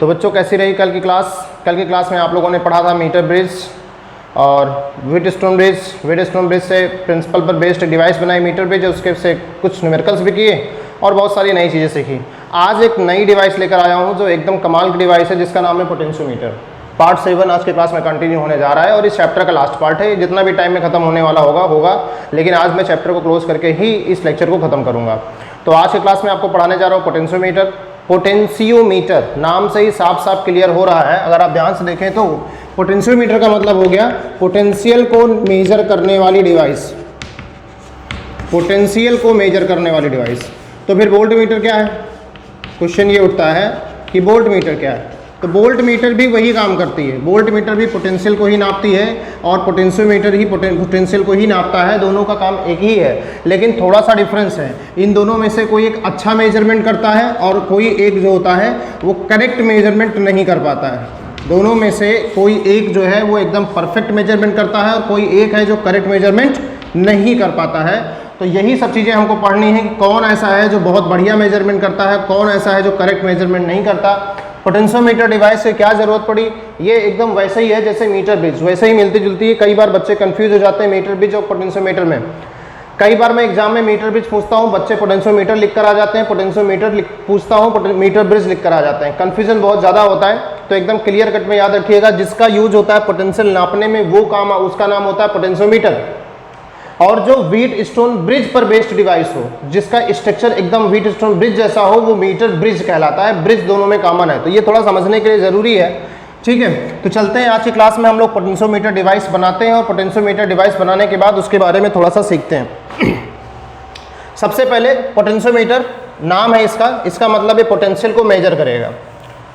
तो बच्चों कैसी रही कल की क्लास? कल की क्लास में आप लोगों ने पढ़ा था मीटर ब्रिज और व्हीटस्टोन ब्रिज। व्हीटस्टोन ब्रिज से प्रिंसिपल पर बेस्ड डिवाइस बनाई मीटर ब्रिज, उसके से कुछ न्यूमेरिकल्स भी किए और बहुत सारी नई चीज़ें सीखी। आज एक नई डिवाइस लेकर आया हूँ जो एकदम कमाल की डिवाइस है, जिसका नाम है पोटेंशियोमीटर। पार्ट 7 आज के क्लास में कंटिन्यू होने जा रहा है और इस चैप्टर का लास्ट पार्ट है। जितना भी टाइम में खत्म होने वाला होगा, लेकिन आज मैं चैप्टर को क्लोज करके ही इस लेक्चर को खत्म करूँगा। तो आज के क्लास में आपको पढ़ाने जा रहा हूँ पोटेंशियोमीटर। पोटेंशियोमीटर नाम से ही साफ साफ क्लियर हो रहा है, अगर आप ध्यान से देखें तो पोटेंशियोमीटर का मतलब हो गया पोटेंशियल को मेजर करने वाली डिवाइस। पोटेंशियल को मेजर करने वाली डिवाइस। तो फिर वोल्ट मीटर क्या है? क्वेश्चन ये उठता है कि वोल्ट मीटर क्या है। तो वोल्ट मीटर भी वही काम करती है। वोल्ट मीटर भी पोटेंशियल को ही नापती है और पोटेंशियोमीटर ही पोटेंशियल को ही नापता है। दोनों का काम एक ही है, लेकिन थोड़ा सा डिफरेंस है। इन दोनों में से कोई एक अच्छा मेजरमेंट करता है और कोई एक जो होता है वो करेक्ट मेजरमेंट नहीं कर पाता है। दोनों में से कोई एक जो है वो एकदम परफेक्ट मेजरमेंट करता है और कोई एक है जो करेक्ट मेजरमेंट नहीं कर पाता है। तो यही सब चीज़ें हमको पढ़नी है कि कौन ऐसा है जो बहुत बढ़िया मेजरमेंट करता है, कौन ऐसा है जो करेक्ट मेजरमेंट नहीं करता। पोटेंशियोमीटर डिवाइस से क्या ज़रूरत पड़ी? ये एकदम वैसे ही है जैसे मीटर ब्रिज, वैसे ही मिलती जुलती है। कई बार बच्चे कंफ्यूज हो जाते हैं मीटर ब्रिज और पोटेंशियोमीटर में। कई बार मैं एग्जाम में मीटर ब्रिज पूछता हूँ, बच्चे पोटेंशियोमीटर लिख कर आ जाते हैं। पोटेंशियोमीटर पूछता हूँ, मीटर ब्रिज लिख कर आ जाते हैं। कन्फ्यूजन बहुत ज़्यादा होता है, तो एकदम क्लियर कट में याद रखिएगा। जिसका यूज होता है पोटेंशियल नापने में वो काम, उसका नाम होता है पोटेंशियोमीटर। और जो व्हीटस्टोन ब्रिज पर बेस्ड डिवाइस हो, जिसका स्ट्रक्चर एकदम व्हीटस्टोन ब्रिज जैसा हो, वो मीटर ब्रिज कहलाता है। ब्रिज दोनों में कॉमन है, तो ये थोड़ा समझने के लिए ज़रूरी है। ठीक है, तो चलते हैं आज की क्लास में हम लोग पोटेंशियोमीटर डिवाइस बनाते हैं और पोटेंशियोमीटर डिवाइस बनाने के बाद उसके बारे में थोड़ा सा सीखते हैं। सबसे पहले पोटेंशियोमीटर नाम है इसका मतलब है पोटेंशियल को मेजर करेगा।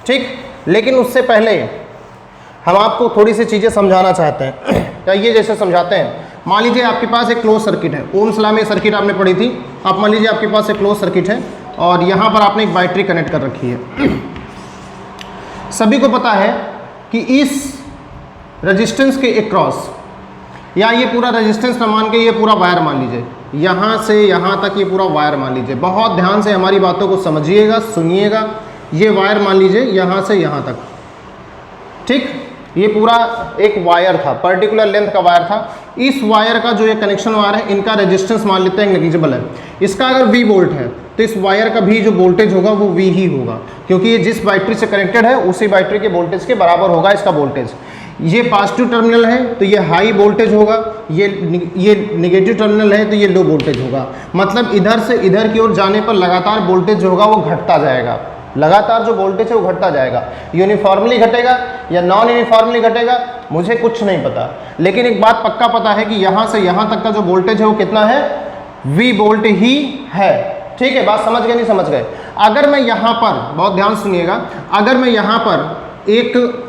ठीक, लेकिन उससे पहले हम आपको थोड़ी सी चीज़ें समझाना चाहते हैं। ये जैसे समझाते हैं, मान लीजिए आपके पास एक क्लोज सर्किट है। ओम्स लॉ में सर्किट आपने पढ़ी थी। आप मान लीजिए आपके पास एक क्लोज सर्किट है और यहाँ पर आपने एक बैटरी कनेक्ट कर रखी है। सभी को पता है कि इस रेजिस्टेंस के अक्रॉस, या ये पूरा रेजिस्टेंस ना मान के ये पूरा वायर मान लीजिए, यहाँ से यहाँ तक ये पूरा वायर मान लीजिए। बहुत ध्यान से हमारी बातों को समझिएगा, सुनिएगा। ये वायर मान लीजिए यहाँ से यहाँ तक। ठीक, ये पूरा एक वायर था, पर्टिकुलर लेंथ का वायर था। इस वायर का जो ये कनेक्शन वायर है, इनका रेजिस्टेंस मान लेते हैं नेग्लिजिबल है। इसका अगर V वोल्ट है तो इस वायर का भी जो वोल्टेज होगा वो V ही होगा, क्योंकि ये जिस बैटरी से कनेक्टेड है उसी बैटरी के वोल्टेज के बराबर होगा इसका वोल्टेज। ये पॉजिटिव टर्मिनल है तो ये हाई वोल्टेज होगा, ये नेगेटिव टर्मिनल है तो ये लो वोल्टेज होगा। मतलब इधर से इधर की ओर जाने पर लगातार वोल्टेज जो होगा वो घटता जाएगा। लगातार जो वोल्टेज है वो घटता जाएगा। यूनिफॉर्मली घटेगा या नॉन यूनिफॉर्मली घटेगा मुझे कुछ नहीं पता, लेकिन एक बात पक्का पता है कि यहाँ से यहाँ तक का जो वोल्टेज है वो कितना है? V वोल्ट ही है। ठीक है, बात समझ गए नहीं समझ गए? अगर मैं यहाँ पर, बहुत ध्यान सुनिएगा, अगर मैं यहाँ पर एक,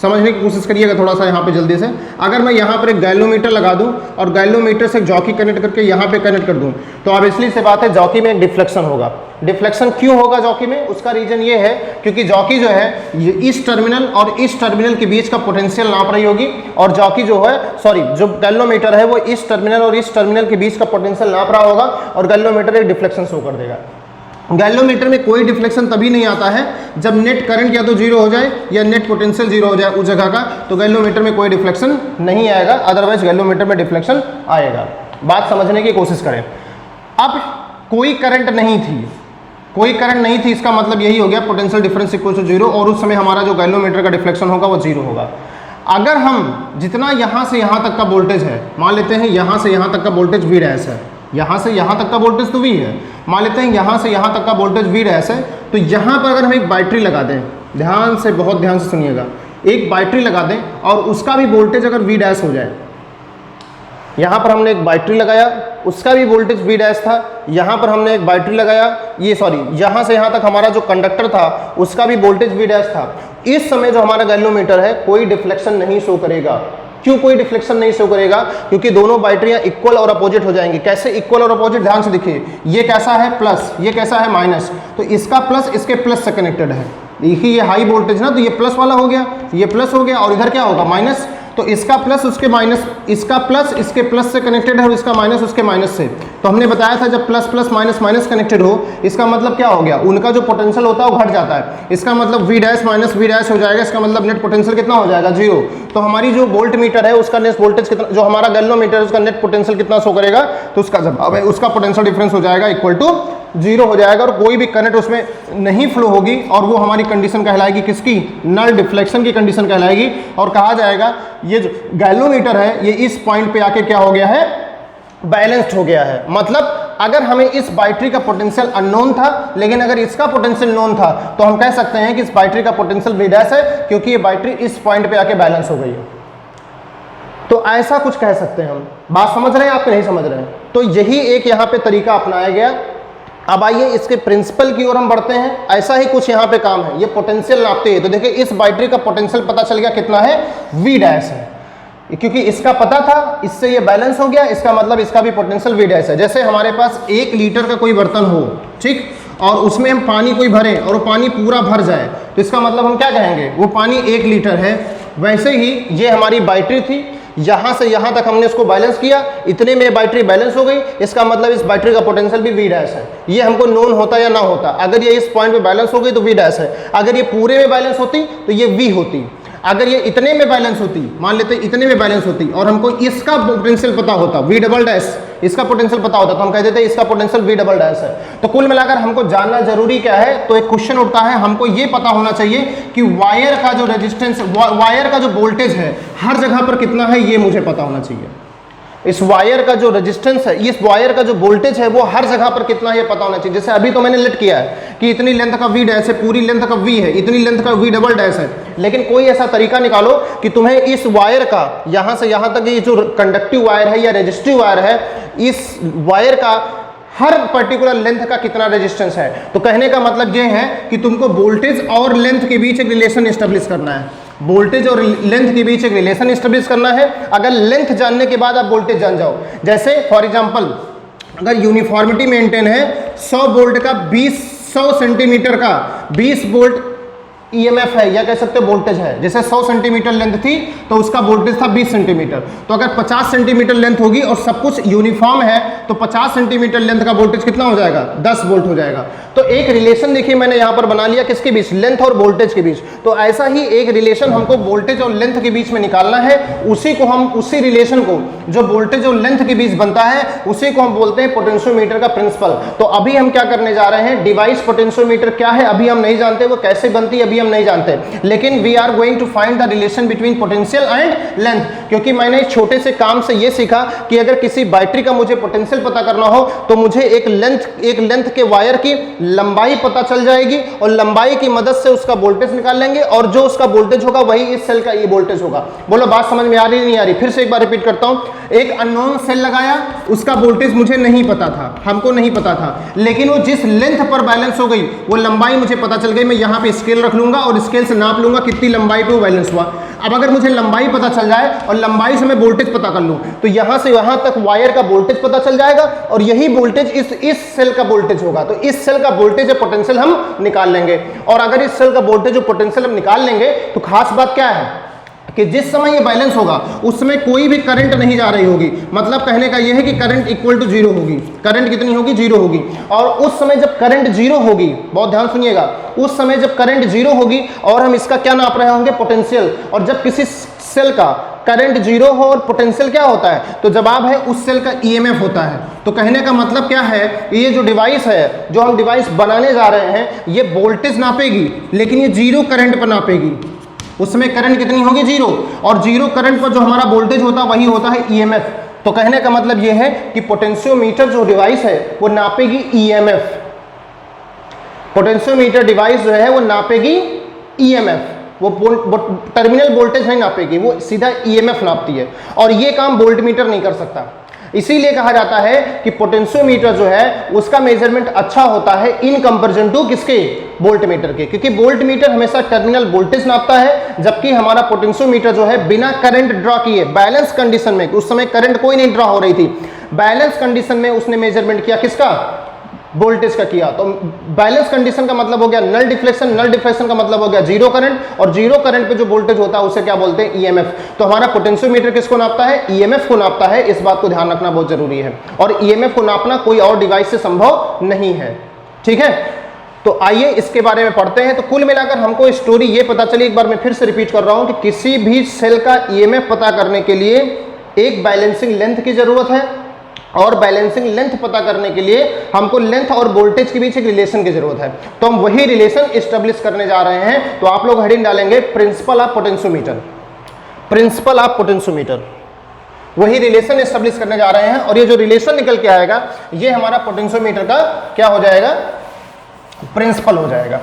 समझने की कोशिश करिएगा थोड़ा सा यहाँ पे जल्दी से। अगर मैं यहाँ पर एक गैल्वोमीटर लगा दूँ और गैल्वोमीटर से जॉकी कनेक्ट करके यहाँ पे कनेक्ट कर दूँ, तो ऑब्वियसली से बात है जॉकी में एक डिफ्लेक्शन होगा। डिफ्लेक्शन क्यों होगा जॉकी में? उसका रीजन ये है क्योंकि जॉकी जो है ये इस टर्मिनल और इस टर्मिनल के बीच का पोटेंशियल नाप रही होगी, और जॉकी जो है, सॉरी, जो गैल्वोमीटर है वो इस टर्मिनल और इस टर्मिनल के बीच का पोटेंशियल नाप रहा होगा और गैल्वोमीटर एक डिफ्लेक्शन शो कर देगा। गैल्वोमीटर में कोई डिफ्लेक्शन तभी नहीं आता है जब नेट करंट या तो जीरो हो जाए या नेट पोटेंशियल जीरो हो जाए उस जगह का, तो गैल्वोमीटर में कोई डिफ्लेक्शन नहीं आएगा। अदरवाइज गैल्वोमीटर में डिफ्लेक्शन आएगा। बात समझने की कोशिश करें। अब कोई करंट नहीं थी, कोई करंट नहीं थी, इसका मतलब यही हो गया potential difference equal to zero, और उस समय हमारा जो गैल्वोमीटर का डिफ्लेक्शन होगा वो जीरो होगा। अगर हम जितना यहाँ से यहाँ तक का वोल्टेज है, मान लेते हैं यहाँ से यहाँ तक का वोल्टेज V डैश है, यहाँ से यहाँ तक का वोल्टेज तो V है, मान लेते हैं यहाँ से यहाँ तक का वोल्टेज V डैश है, तो यहाँ पर अगर हम एक बैटरी लगा दें, ध्यान से, बहुत ध्यान से सुनिएगा, एक बैटरी लगा दें और उसका भी वोल्टेज अगर V डैश हो जाए, यहाँ पर हमने एक बैटरी लगाया, उसका भी वोल्टेज V डैश था, यहाँ पर हमने एक बैटरी लगाया, ये सॉरी, यहाँ से यहाँ तक हमारा जो कंडक्टर था उसका भी वोल्टेज V डैश था। इस समय जो हमारा गैल्वोमीटर है कोई डिफ्लेक्शन नहीं शो करेगा। क्यों कोई डिफ्लेक्शन नहीं शो करेगा? क्योंकि दोनों बैटरियां इक्वल और अपोजिट हो जाएंगी। कैसे इक्वल और अपोजिट? ध्यान से देखिए, ये कैसा है प्लस, ये कैसा है माइनस, तो इसका प्लस इसके प्लस से कनेक्टेड है। देखिए ये हाई वोल्टेज ना, तो ये प्लस वाला हो गया, ये प्लस हो गया, और इधर क्या होगा? माइनस। तो इसका प्लस उसके माइनस, इसका प्लस इसके प्लस से कनेक्टेड है और इसका माइनस उसके माइनस से। तो हमने बताया था जब plus plus minus minus connected हो, इसका मतलब क्या हो गया, उनका जो पोटेंशियल होता है वो घट जाता है। इसका मतलब V dash minus V dash हो जाएगा, इसका मतलब नेट पोटेंशियल कितना हो जाएगा, 0। तो हमारी जो वोल्ट मीटर है उसका नेट वोल्टेज कितना, जो हमारा गैल्वेनोमीटर है उसका नेट पोटेंशियल कितना शो करेगा, तो उसका जवाब है उसका पोटेंशियल डिफरेंस हो जाएगा इक्वल टू 0 हो जाएगा, और कोई भी करंट उसमें नहीं फ्लो होगी, और वो हमारी कंडीशन कहलाएगी किसकी, नल डिफ्लेक्शन की कंडीशन कहलाएगी। और कहा जाएगा ये जो गैल्वेनोमीटर है ये इस पॉइंट पे आके क्या हो गया है, बैलेंस्ड हो गया है। मतलब अगर हमें इस बैटरी का पोटेंशियल अननोन था, लेकिन अगर इसका पोटेंशियल नोन था, तो हम कह सकते हैं कि इस बैटरी का पोटेंशियल V डैश है, क्योंकि ये बैटरी इस पॉइंट पे आके बैलेंस हो गई है। तो ऐसा कुछ कह सकते हैं हम। बात समझ रहे हैं आप, नहीं समझ रहे हैं? तो यही एक यहाँ पे तरीका अपनाया गया। अब आइए इसके प्रिंसिपल की ओर हम बढ़ते हैं। ऐसा ही कुछ यहाँ पे काम है, ये पोटेंशियल नापते हैं। तो देखिए इस बैटरी का पोटेंशियल पता चल गया कितना है, V डैश है, क्योंकि इसका पता था, इससे ये बैलेंस हो गया, इसका मतलब इसका भी पोटेंशियल V डैश है। जैसे हमारे पास 1 लीटर का कोई बर्तन हो, ठीक, और उसमें हम पानी कोई भरें और वो पानी पूरा भर जाए, तो इसका मतलब हम क्या कहेंगे, वो पानी 1 लीटर है। वैसे ही ये हमारी बैटरी थी, यहाँ से यहाँ तक हमने इसको बैलेंस किया, इतने में बैटरी बैलेंस हो गई, इसका मतलब इस बैटरी का पोटेंशियल भी V डैश है। ये हमको नोन होता या ना होता, अगर ये इस पॉइंट पे बैलेंस हो गई तो V डैश है, अगर ये पूरे में बैलेंस होती तो ये V होती, अगर ये इतने में बैलेंस होती, मान लेते इतने में बैलेंस होती और हमको इसका पोटेंशियल पता होता V डबल डैश, इसका पोटेंशियल पता होता, तो हम कह देते इसका पोटेंशियल V डबल डैश है। तो कुल मिलाकर हमको जानना जरूरी क्या है, तो एक क्वेश्चन उठता है, हमको ये पता होना चाहिए कि वायर का जो रेजिस्टेंस, वायर का जो वोल्टेज है हर जगह पर कितना है, ये मुझे पता होना चाहिए। इस वायर का जो रेजिस्टेंस है, इस वायर का जो वोल्टेज है वो हर जगह पर कितना है ये पता होना चाहिए। जैसे अभी तो मैंने लेट किया है कि इतनी लेंथ का V डैश है, पूरी लेंथ का V है, इतनी लेंथ का V डबल डैश है, लेकिन कोई ऐसा तरीका निकालो कि तुम्हें इस वायर का यहाँ से यहाँ तक ये जो कंडक्टिव वायर है या रेजिस्टिव वायर है, इस वायर का हर पर्टिकुलर लेंथ का कितना रेजिस्टेंस है। तो कहने का मतलब ये है कि तुमको वोल्टेज और लेंथ के बीच एक रिलेशन एस्टेब्लिश करना है, वोल्टेज और लेंथ के बीच एक रिलेशन एस्टेब्लिश करना है। अगर लेंथ जानने के बाद आप वोल्टेज जान जाओ, जैसे फॉर एग्जांपल अगर यूनिफॉर्मिटी मेंटेन है, 100 वोल्ट का 100 सेंटीमीटर का 20 वोल्ट EMF है, या कह सकते हो वोल्टेज है। जैसे 100 सेंटीमीटर लेंथ थी तो उसका वोल्टेज था 20 सेंटीमीटर, तो अगर 50 सेंटीमीटर लेंथ होगी और सब कुछ यूनिफॉर्म है तो 50 सेंटीमीटर लेंथ का वोल्टेज कितना हो जाएगा, 10 वोल्ट हो जाएगा। तो एक रिलेशन देखिए मैंने यहाँ पर बना लिया, किसके बीच, लेंथ और वोल्टेज के बीच। तो ऐसा ही एक रिलेशन हमको वोल्टेज और लेंथ के बीच में निकालना है, उसी को हम, उसी रिलेशन को जो वोल्टेज और लेंथ के बीच बनता है उसी को हम बोलते हैं पोटेंशियोमीटर का प्रिंसिपल। तो अभी हम क्या करने जा रहे हैं, डिवाइस पोटेंशियोमीटर क्या है अभी हम नहीं जानते, वो कैसे बनती है अभी हम नहीं जानते, लेकिन we are going to find the relation between potential and length. क्योंकि मैंने इस छोटे से काम से ये सीखा कि अगर किसी बैटरी का मुझे पोटेंशियल पता करना हो तो मुझे एक लेंथ के वायर की लंबाई पता चल जाएगी और लंबाई की मदद से उसका वोल्टेज निकाल लेंगे, और जो उसका वोल्टेज होगा वही इस सेल का ये वोल्टेज होगा। बोलो बात समझ में आ रही नहीं आ रही? फिर से एक बार रिपीट करता हूं, एक अननोन सेल लगाया, उसका वोल्टेज मुझे नहीं पता था, हमको नहीं पता था, लेकिन वो जिस लेंथ पर बैलेंस हो गई वो लंबाई मुझे पता चल गई। मैं यहाँ पे स्केल रख लूंगा और स्केल से नाप लूंगा कितनी लंबाई पे वो बैलेंस हुआ। अब अगर मुझे लंबाई पता चल जाए और लंबाई से मैं वोल्टेज पता कर लूं तो यहां से यहां तक वायर का वोल्टेज पता चल जाएगा, और यही वोल्टेज इस सेल का वोल्टेज होगा। तो इस सेल का वोल्टेज और पोटेंशियल हम निकाल लेंगे, और अगर इस सेल का वोल्टेज और पोटेंशियल हम निकाल लेंगे तो खास बात क्या है कि जिस समय ये बैलेंस होगा उस समय कोई भी करंट नहीं जा रही होगी। मतलब कहने का यह है कि करंट इक्वल टू 0 होगी। करंट कितनी होगी, 0 होगी। और उस समय जब करंट 0 होगी, बहुत ध्यान सुनिएगा, उस समय जब करंट 0 होगी और हम इसका क्या नाप रहे होंगे, पोटेंशियल। और जब किसी सेल का करंट 0 हो और पोटेंशियल क्या होता है, तो जवाब है उस सेल का EMF होता है। तो कहने का मतलब क्या है, ये जो डिवाइस है, जो हम डिवाइस बनाने जा रहे हैं, ये वोल्टेज नापेगी लेकिन ये 0 करंट पर नापेगी। उसमें करंट कितनी होगी, 0, और 0 करंट पर जो हमारा वोल्टेज होता है वही होता है EMF। तो कहने का मतलब यह है कि पोटेंशियोमीटर जो डिवाइस है वो नापेगी EMF। पोटेंशियोमीटर डिवाइस जो है वो नापेगी EMF, वो टर्मिनल वोल्टेज नहीं नापेगी, वो सीधा EMF नापती है, और ये काम वोल्टमीटर नहीं कर सकता। इसीलिए कहा जाता है कि पोटेंशियोमीटर जो है उसका मेजरमेंट अच्छा होता है इन कंपैरिजन टू किसके, वोल्टमीटर के, क्योंकि वोल्टमीटर हमेशा टर्मिनल वोल्टेज नापता है, जबकि हमारा पोटेंशियोमीटर जो है बिना करंट ड्रॉ किए, बैलेंस कंडीशन में, उस समय करंट कोई नहीं ड्रॉ हो रही थी, बैलेंस कंडीशन में उसने मेजरमेंट किया किसका, वोल्टेज का किया। तो बैलेंस कंडीशन का मतलब हो गया नल डिफ्लेक्शन, नल डिफ्लेक्शन का मतलब हो गया जीरो करंट, और जीरो करंट पे जो वोल्टेज होता है उसे क्या बोलते हैं, ईएमएफ। तो हमारा पोटेंशियोमीटर किसको नापता है, ईएमएफ को नापता है। इस बात को ध्यान रखना बहुत जरूरी है, और ईएमएफ को नापना कोई और डिवाइस से संभव नहीं है, ठीक है। तो आइए इसके बारे में पढ़ते हैं। तो कुल मिलाकर हमको स्टोरी ये पता चली, एक बार मैं फिर से रिपीट कर रहा हूं कि किसी भी सेल का ईएमएफ पता करने के लिए एक बैलेंसिंग लेंथ की जरूरत है, और बैलेंसिंग लेंथ पता करने के लिए हमको लेंथ और वोल्टेज के बीच एक रिलेशन की जरूरत है। तो हम वही रिलेशन एस्टेब्लिश करने जा रहे हैं। तो आप लोग हेडिंग डालेंगे principal of potentiometer, principal of potentiometer, वही रिलेशन एस्टेब्लिश करने जा रहे हैं। और ये जो रिलेशन निकल के आएगा ये हमारा पोटेंशियोमीटर का क्या हो जाएगा, प्रिंसिपल हो जाएगा।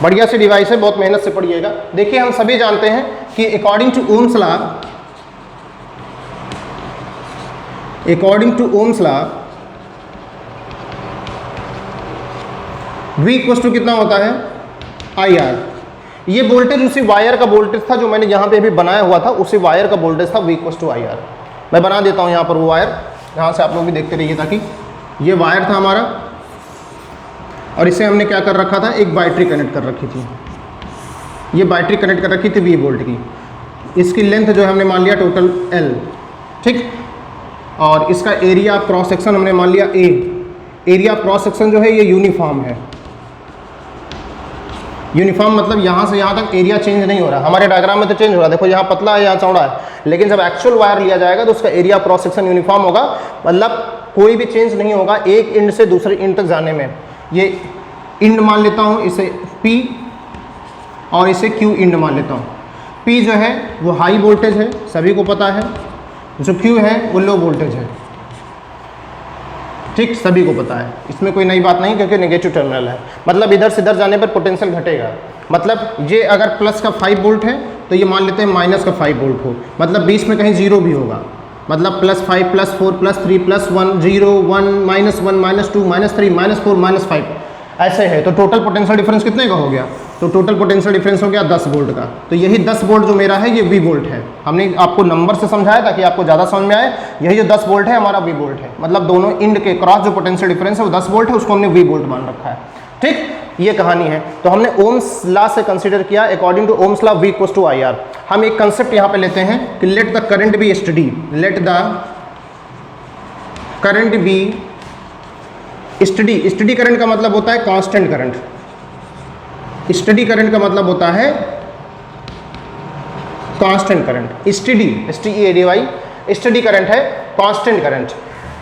बढ़िया सी डिवाइस है, बहुत मेहनत से पढ़िएगा। देखिए हम सभी जानते हैं कि according to Ohm's law, according to Ohm's law V equal to कितना होता है, IR। ये वोल्टेज उसी वायर का वोल्टेज था जो मैंने यहाँ पे अभी बनाया हुआ था, उसी वायर का वोल्टेज था V इक्वल टू IR। मैं बना देता हूँ यहाँ पर वो वायर, यहाँ से आप लोग भी देखते रहिए, ताकि ये वायर था हमारा, और इसे हमने क्या कर रखा था, एक बैटरी कनेक्ट कर रखी थी। ये बैटरी कनेक्ट कर रखी थी 20 वोल्ट की। इसकी लेंथ जो है हमने मान लिया टोटल L, ठीक। और इसका एरिया क्रॉस सेक्शन हमने मान लिया A। एरिया क्रॉस सेक्शन जो है ये यूनिफॉर्म है। यूनिफॉर्म मतलब यहाँ से यहाँ तक एरिया चेंज नहीं हो रहा। हमारे डायग्राम में तो चेंज हो रहा है, देखो यहाँ पतला है यहाँ चौड़ा है, लेकिन जब एक्चुअल वायर लिया जाएगा तो उसका एरिया क्रॉस सेक्शन यूनिफॉर्म होगा, मतलब कोई भी चेंज नहीं होगा एक इंड से दूसरे इंड तक जाने में। ये इंड मान लेता हूँ इसे P, और इसे Q इंड मान लेता हूँ। P जो है वो हाई वोल्टेज है, सभी को पता है, जो Q है वो लो वोल्टेज है, ठीक, सभी को पता है, इसमें कोई नई बात नहीं, क्योंकि नेगेटिव टर्मिनल है। मतलब इधर से इधर जाने पर पोटेंशियल घटेगा। मतलब ये अगर प्लस का 5 वोल्ट है तो ये मान लेते हैं माइनस का 5 वोल्ट हो, मतलब बीच में कहीं जीरो भी होगा, मतलब +5 +4 +3 +1 0 1 -1 -2 -3 -4 -5 ऐसे है। तो टोटल पोटेंशियल डिफरेंस कितने का हो गया, तो टोटल पोटेंशियल डिफरेंस हो गया 10 वोल्ट का। तो यही 10 वोल्ट जो मेरा है ये V वोल्ट है। हमने आपको नंबर से समझाया ताकि आपको ज़्यादा समझ में आए। यही जो 10 वोल्ट है हमारा V वोल्ट है, मतलब दोनों इंड के क्रॉस जो पोटेंशियल डिफरेंस है वो 10 वोल्ट है, उसको हमने V वोल्ट मान रखा है, ठीक। ये कहानी है। तो हमने ओम्स लॉ से कंसीडर किया, according to Ohm's law V equal to IR। हम एक कंसेप्ट यहाँ पे लेते हैं कि let the current be steady, let the current be steady. Steady current का मतलब होता है कांस्टेंट करंट, स्टडी करंट का मतलब होता है constant current. Study STEADY study current है कांस्टेंट करंट,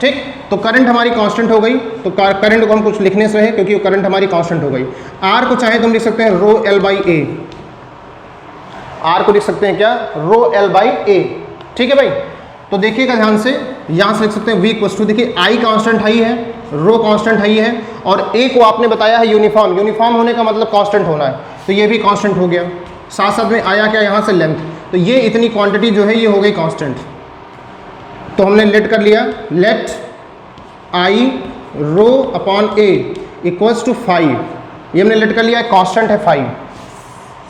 ठीक। तो करंट हमारी कांस्टेंट हो गई, तो करंट को हम कुछ लिखने से है क्योंकि करंट हमारी कांस्टेंट हो गई। आर को चाहे तुम लिख सकते हैं रो L/A, आर को लिख सकते हैं क्या, रो L/A, ठीक है भाई। तो देखिएगा ध्यान से, यहाँ से लिख सकते हैं V इक्वल टू, देखिए I कांस्टेंट हाई है, रो कांस्टेंट हाई है, और A को आपने बताया है यूनिफॉर्म। यूनिफॉर्म होने का मतलब कांस्टेंट होना है, तो ये भी कांस्टेंट हो गया। साथ साथ में आया क्या यहाँ से लेंथ, तो ये इतनी क्वांटिटी जो है ये हो गई कांस्टेंट। तो हमने लेट कर लिया, let I rho upon A equals to 5, ये हमने लेट कर लिया, कांस्टेंट है 5,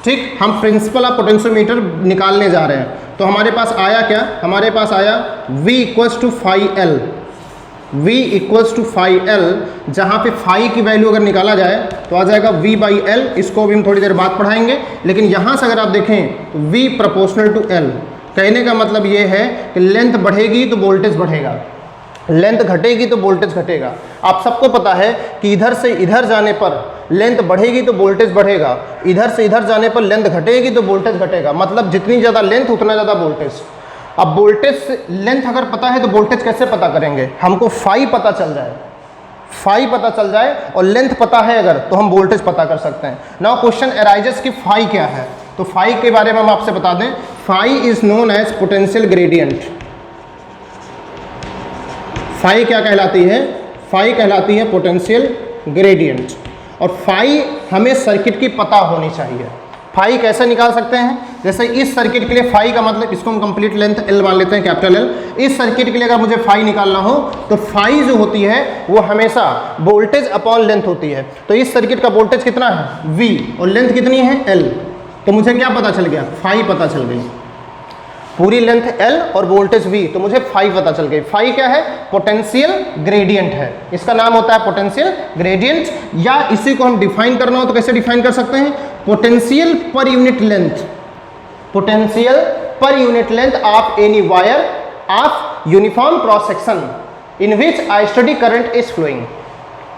ठीक। हम प्रिंसिपल ऑफ पोटेंशियोमीटर निकालने जा रहे हैं। तो हमारे पास आया क्या, हमारे पास आया V equals to 5L, V equals to 5L, जहाँ पे फाई की वैल्यू अगर निकाला जाए तो आ जाएगा V/L। इसको भी हम थोड़ी देर बाद पढ़ाएंगे, लेकिन यहाँ से अगर आप देखें तो V प्रोपोर्शनल टू L। कहने का मतलब ये है कि लेंथ बढ़ेगी तो वोल्टेज बढ़ेगा, लेंथ घटेगी तो वोल्टेज घटेगा। आप सबको पता है कि इधर से इधर जाने पर लेंथ बढ़ेगी तो वोल्टेज बढ़ेगा, इधर से इधर जाने पर लेंथ घटेगी तो वोल्टेज घटेगा। मतलब जितनी ज़्यादा लेंथ उतना ज़्यादा वोल्टेज। अब वोल्टेज लेंथ अगर पता है तो वोल्टेज कैसे पता करेंगे, हमको फाई पता चल जाए, फाई पता चल जाए और लेंथ पता है अगर, तो हम वोल्टेज पता कर सकते हैं। नाउ क्वेश्चन अराइजेस कि फाई क्या है, तो फाई के बारे में हम आपसे बता दें, phi is known as potential gradient. Phi क्या कहलाती है, फाई कहलाती है पोटेंशियल ग्रेडियंट। और फाई हमें सर्किट की पता होनी चाहिए। फाई कैसे निकाल सकते हैं, जैसे इस सर्किट के लिए फाई का मतलब, इसको हम कंप्लीट लेंथ L मान लेते हैं, कैपिटल L। इस सर्किट के लिए अगर मुझे फाई निकालना हो तो फाई जो होती है वो हमेशा वोल्टेज अपॉन लेंथ होती है। तो इस सर्किट का वोल्टेज कितना है V, और लेंथ कितनी है L, तो मुझे क्या पता चल गया, फाई पता चल गई। पूरी लेंथ L और वोल्टेज V, तो मुझे फाई पता चल गई। फाई क्या है? पोटेंशियल ग्रेडियंट है, इसका नाम होता है पोटेंशियल ग्रेडियंट। या इसी को हम डिफाइन करना हो तो कैसे डिफाइन कर सकते हैं? Potential per unit length, potential per unit length of any wire of uniform cross section in which I steady current is flowing.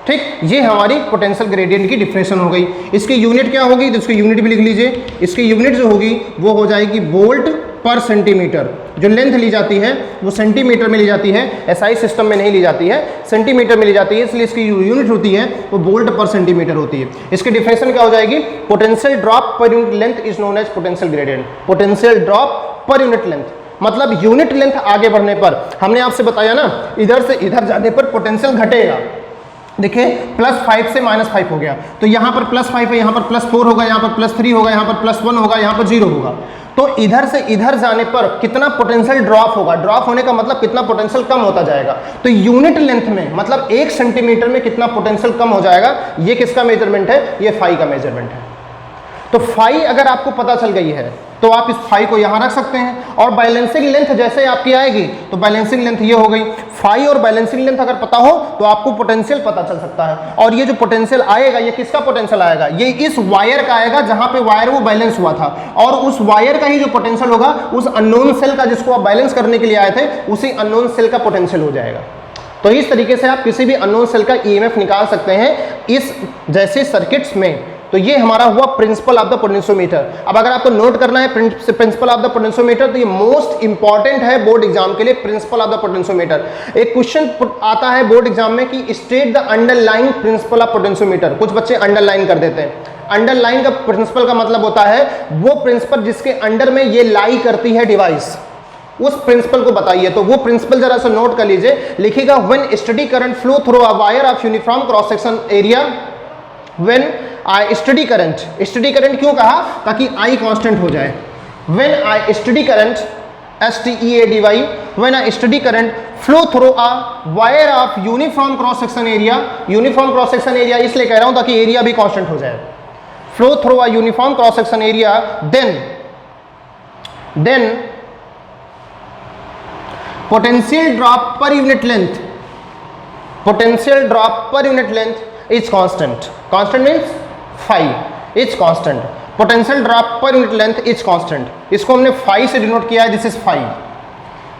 ठीक, ये हमारी पोटेंशियल ग्रेडियंट की डिफिनेशन हो गई। इसकी यूनिट क्या होगी? तो इसकी यूनिट भी लिख लीजिए। इसकी यूनिट जो होगी वो हो जाएगी वोल्ट पर सेंटीमीटर। जो लेंथ ली जाती है वो सेंटीमीटर में ली जाती है, एसआई सिस्टम में नहीं ली जाती है, सेंटीमीटर में ली जाती है, इसलिए इसकी यूनिट होती है वो वोल्ट पर सेंटीमीटर होती है। इसकी डिफिनेशन क्या हो जाएगी? Potential drop per unit length is known as potential gradient. Potential drop per unit length मतलब यूनिट लेंथ आगे बढ़ने पर, हमने आपसे बताया ना, इधर से इधर जाने पर पोटेंशियल घटेगा। देखिए +5 से -5 हो गया, तो यहाँ पर +5 है, यहाँ पर +4 होगा, यहाँ पर +3 होगा, यहाँ पर +1 होगा, यहाँ पर 0 होगा। तो इधर से इधर जाने पर कितना पोटेंशियल ड्रॉप होगा? ड्रॉप होने का मतलब कितना पोटेंशियल कम होता जाएगा। तो यूनिट लेंथ में मतलब 1 सेंटीमीटर में कितना पोटेंशियल कम हो जाएगा, ये किसका मेजरमेंट है? ये फाई का मेजरमेंट है। तो फाई अगर आपको पता चल गई है तो आप इस फाई को यहाँ रख सकते हैं। और बैलेंसिंग लेंथ जैसे आपकी आएगी तो बैलेंसिंग लेंथ ये हो गई। फाई और बैलेंसिंग लेंथ अगर पता हो तो आपको पोटेंशियल पता चल सकता है। और ये जो पोटेंशियल आएगा ये किसका पोटेंशियल आएगा? ये इस वायर का आएगा जहां पे वायर वो बैलेंस हुआ था, और उस वायर का ही जो पोटेंशियल होगा उस अननोन सेल का जिसको आप बैलेंस करने के लिए आए थे उसी अननोन सेल का पोटेंशियल हो जाएगा। तो इस तरीके से आप किसी भी अननोन सेल का ईएमएफ निकाल सकते हैं इस जैसे सर्किट्स में। तो ये हमारा हुआ प्रिंसिपल ऑफ द पोटेंशियोमीटर। अब अगर आपको नोट करना है प्रिंसिपल ऑफ द पोटेंशियोमीटर तो ये मोस्ट इंपॉर्टेंट है बोर्ड एग्जाम के लिए। प्रिंसिपल ऑफ द पोटेंशियोमीटर एक क्वेश्चन आता है बोर्ड एग्जाम में कि state the underline principal of potentiometer. कुछ बच्चे अंडरलाइन कर देते हैं। अंडरलाइन का प्रिंसिपल का मतलब होता है वो प्रिंसिपल जिसके अंडर में ये लाई करती है डिवाइस, उस प्रिंसिपल को बताइए। तो वो प्रिंसिपल जरा सा नोट कर लीजिए। लिखिएगा when study current flow through a wire of uniform cross section area when I steady current. Study current क्यों कहा? ताकि आई कांस्टेंट हो जाए। When I steady current STEADY when I steady current flow through a wire of uniform cross section area. Uniform cross section area इसलिए कह रहा हूं ताकि एरिया भी कांस्टेंट हो जाए। Flow through a uniform cross section area then potential drop per unit length, potential drop per unit length is constant. Constant means phi is constant. Potential drop per unit length is constant. इसको हमने phi से denote किया है, this is phi.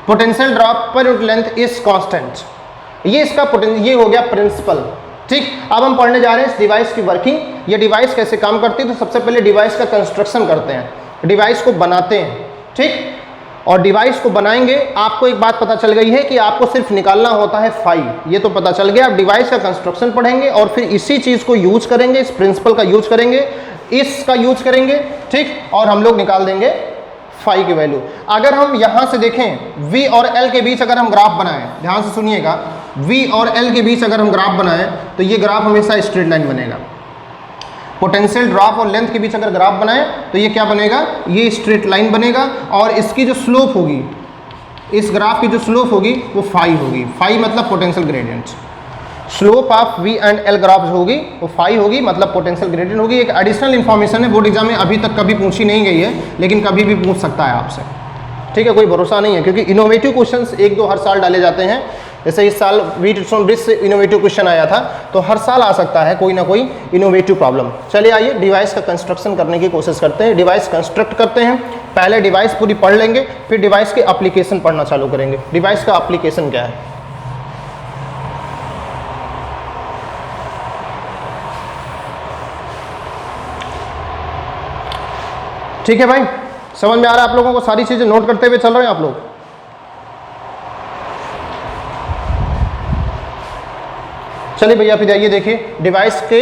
Potential drop per unit length is constant. ये इसका ये हो गया प्रिंसिपल। ठीक, अब हम पढ़ने जा रहे हैं इस डिवाइस की वर्किंग। ये डिवाइस कैसे काम करती है। तो सबसे पहले डिवाइस का कंस्ट्रक्शन करते हैं, डिवाइस को बनाते हैं। ठीक, और डिवाइस को बनाएंगे। आपको एक बात पता चल गई है कि आपको सिर्फ निकालना होता है फाई, ये तो पता चल गया। अब डिवाइस का कंस्ट्रक्शन पढ़ेंगे और फिर इसी चीज़ को यूज करेंगे, इस प्रिंसिपल का यूज करेंगे, इसका यूज करेंगे। ठीक, और हम लोग निकाल देंगे फाई की वैल्यू। अगर हम यहाँ से देखें V और L के बीच अगर हम ग्राफ बनाएं, ध्यान से सुनिएगा, V और L के बीच अगर हम ग्राफ बनाएं तो ये ग्राफ हमेशा स्ट्रेट लाइन बनेगा। पोटेंशियल ड्रॉप और लेंथ के बीच अगर ग्राफ बनाए तो ये क्या बनेगा? ये स्ट्रेट लाइन बनेगा। और इसकी जो स्लोप होगी, इस ग्राफ की जो स्लोप होगी वो फाई होगी। फाई मतलब potential gradient. Slope of V and L graph जो होगी वो फाई होगी, मतलब पोटेंशियल ग्रेडियंट होगी। एक एडिशनल इन्फॉर्मेशन है, बोर्ड एग्जाम में अभी तक कभी पूछी नहीं गई है, लेकिन कभी भी पूछ सकता है आपसे। ठीक है, कोई भरोसा नहीं है, क्योंकि इनोवेटिव क्वेश्चंस 1-2 हर साल डाले जाते हैं। जैसे इस साल व्हीटस्टोन से इनोवेटिव क्वेश्चन आया था, तो हर साल आ सकता है कोई ना कोई इनोवेटिव प्रॉब्लम। चलिए आइए डिवाइस का कंस्ट्रक्शन करने की कोशिश करते हैं। डिवाइस कंस्ट्रक्ट करते हैं। पहले डिवाइस पूरी पढ़ लेंगे, फिर डिवाइस के एप्लीकेशन पढ़ना चालू करेंगे। डिवाइस का एप्लीकेशन क्या है? ठीक है भाई, समझ में आ रहा है आप लोगों को? सारी चीजें नोट करते हुए चल रहे हैं आप लोग? चलिए भैया फिर जाइए देखिए डिवाइस के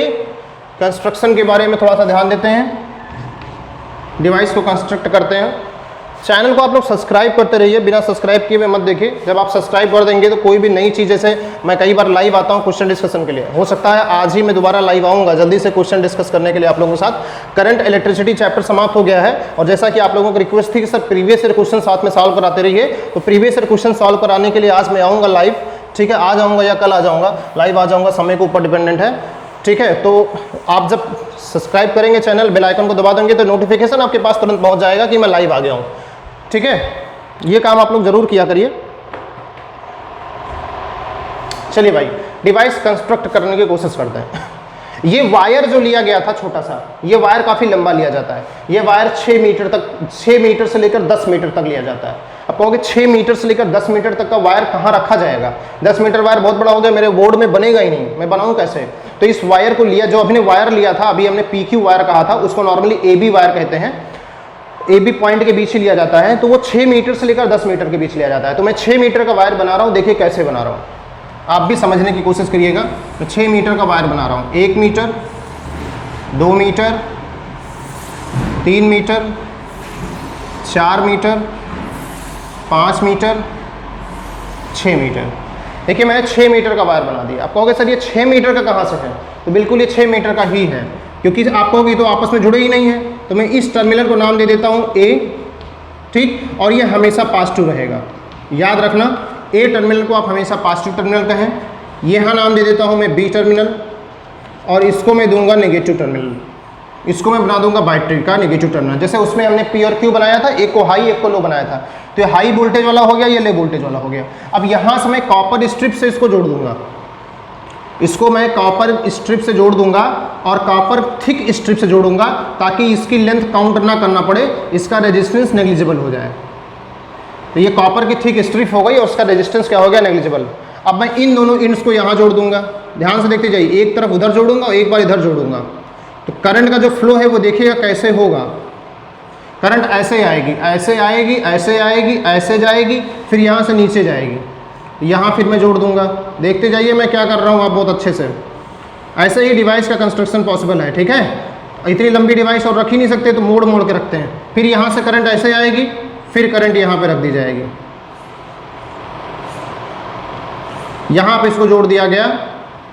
कंस्ट्रक्शन के बारे में थोड़ा सा ध्यान देते हैं। डिवाइस को कंस्ट्रक्ट करते हैं। चैनल को आप लोग सब्सक्राइब करते रहिए, बिना सब्सक्राइब किए हुए मत देखिए। जब आप सब्सक्राइब कर देंगे तो कोई भी नई चीज़, जैसे मैं कई बार लाइव आता हूँ क्वेश्चन डिस्कशन के लिए, हो सकता है आज ही मैं दोबारा लाइव आऊँगा जल्दी से क्वेश्चन डिस्कस करने के लिए आप लोगों के साथ। करंट इलेक्ट्रिसिटी चैप्टर समाप्त हो गया है, और जैसा कि आप लोगों की रिक्वेस्ट थी कि सर प्रीवियस ईयर क्वेश्चन साथ में सॉल्व कराते रहिए, तो प्रीवियस ईयर क्वेश्चन सॉल्व कराने के लिए आज मैं आऊँगा लाइव। ठीक है, आज आऊँगा या कल आ जाऊँगा, लाइव आ जाऊँगा, समय के ऊपर डिपेंडेंट है। ठीक है, तो आप जब सब्सक्राइब करेंगे चैनल, बेल आइकन को दबा देंगे तो नोटिफिकेशन आपके पास तुरंत पहुँच जाएगा कि मैं लाइव आ गया हूँ। ठीक है, ये काम आप लोग जरूर किया करिए। चलिए भाई, डिवाइस कंस्ट्रक्ट करने की कोशिश करते हैं। ये वायर जो लिया गया था छोटा सा, ये वायर काफ़ी लंबा लिया जाता है। ये वायर 6 मीटर तक, 6 मीटर से लेकर 10 मीटर तक लिया जाता है। अब कहोगे 6 मीटर से लेकर 10 मीटर तक का वायर कहाँ रखा जाएगा? 10 मीटर वायर बहुत बड़ा हो गया, मेरे बोर्ड में बनेगा ही नहीं, मैं बनाऊँ कैसे? तो इस वायर को लिया, जो हमने वायर लिया था, अभी हमने PQ वायर कहा था, उसको नॉर्मली AB वायर कहते हैं। AB पॉइंट के बीच ही लिया जाता है, तो वो 6 मीटर से लेकर 10 मीटर के बीच लिया जाता है। तो मैं 6 मीटर का वायर बना रहा हूँ, देखिए कैसे बना रहा हूँ, आप भी समझने की कोशिश करिएगा। मैं 6 मीटर का वायर बना रहा हूँ। 1 metre, 2 metre, 3 metre, 4 metre, 5 metre, 6 metre. देखिए मैंने 6 मीटर का वायर बना दिया। आप कहोगे सर ये 6 मीटर का कहाँ से है? तो बिल्कुल ये 6 मीटर का ही है, क्योंकि आप कहोगे तो आपस में जुड़े ही नहीं है। तो मैं इस टर्मिनल को नाम दे देता हूँ A, ठीक, और ये हमेशा पॉजिटिव रहेगा। याद रखना, A टर्मिनल को आप हमेशा पॉजिटिव टर्मिनल कहें। यहाँ नाम दे देता हूँ मैं B टर्मिनल, और इसको मैं दूंगा नेगेटिव टर्मिनल। इसको मैं बना दूंगा बैटरी का नेगेटिव टर्मिनल। जैसे उसमें हमने P और Q बनाया था, एक को हाई एक को लो बनाया था, तो ये हाई वोल्टेज वाला हो गया, ये लो वोल्टेज वाला हो गया। अब यहाँ से मैं कॉपर स्ट्रिप से इसको जोड़ दूंगा, इसको मैं कॉपर स्ट्रिप से जोड़ दूंगा और कॉपर थिक स्ट्रिप से जोड़ूंगा, ताकि इसकी लेंथ काउंट ना करना पड़े, इसका रेजिस्टेंस नेग्लिजिबल हो जाए। तो ये कॉपर की थिक स्ट्रिप हो गई और उसका रेजिस्टेंस क्या हो गया? नेग्लिजिबल। अब मैं इन दोनों इंड्स को यहाँ जोड़ दूंगा, ध्यान से देखते जाइए, एक तरफ उधर जोड़ूंगा और एक बार इधर जोड़ूंगा। तो करंट का जो फ्लो है वो देखिएगा कैसे होगा। करंट ऐसे आएगी, ऐसे आएगी, ऐसे आएगी, ऐसे जाएगी, फिर यहाँ से नीचे जाएगी, यहाँ फिर मैं जोड़ दूंगा। देखते जाइए मैं क्या कर रहा हूँ आप बहुत अच्छे से। ऐसे ही डिवाइस का कंस्ट्रक्शन पॉसिबल है, ठीक है। इतनी लंबी डिवाइस और रख ही नहीं सकते, तो मोड़ मोड़ के रखते हैं। फिर यहाँ से करंट ऐसे आएगी, फिर करंट यहाँ पे रख दी जाएगी, यहाँ पे इसको जोड़ दिया गया,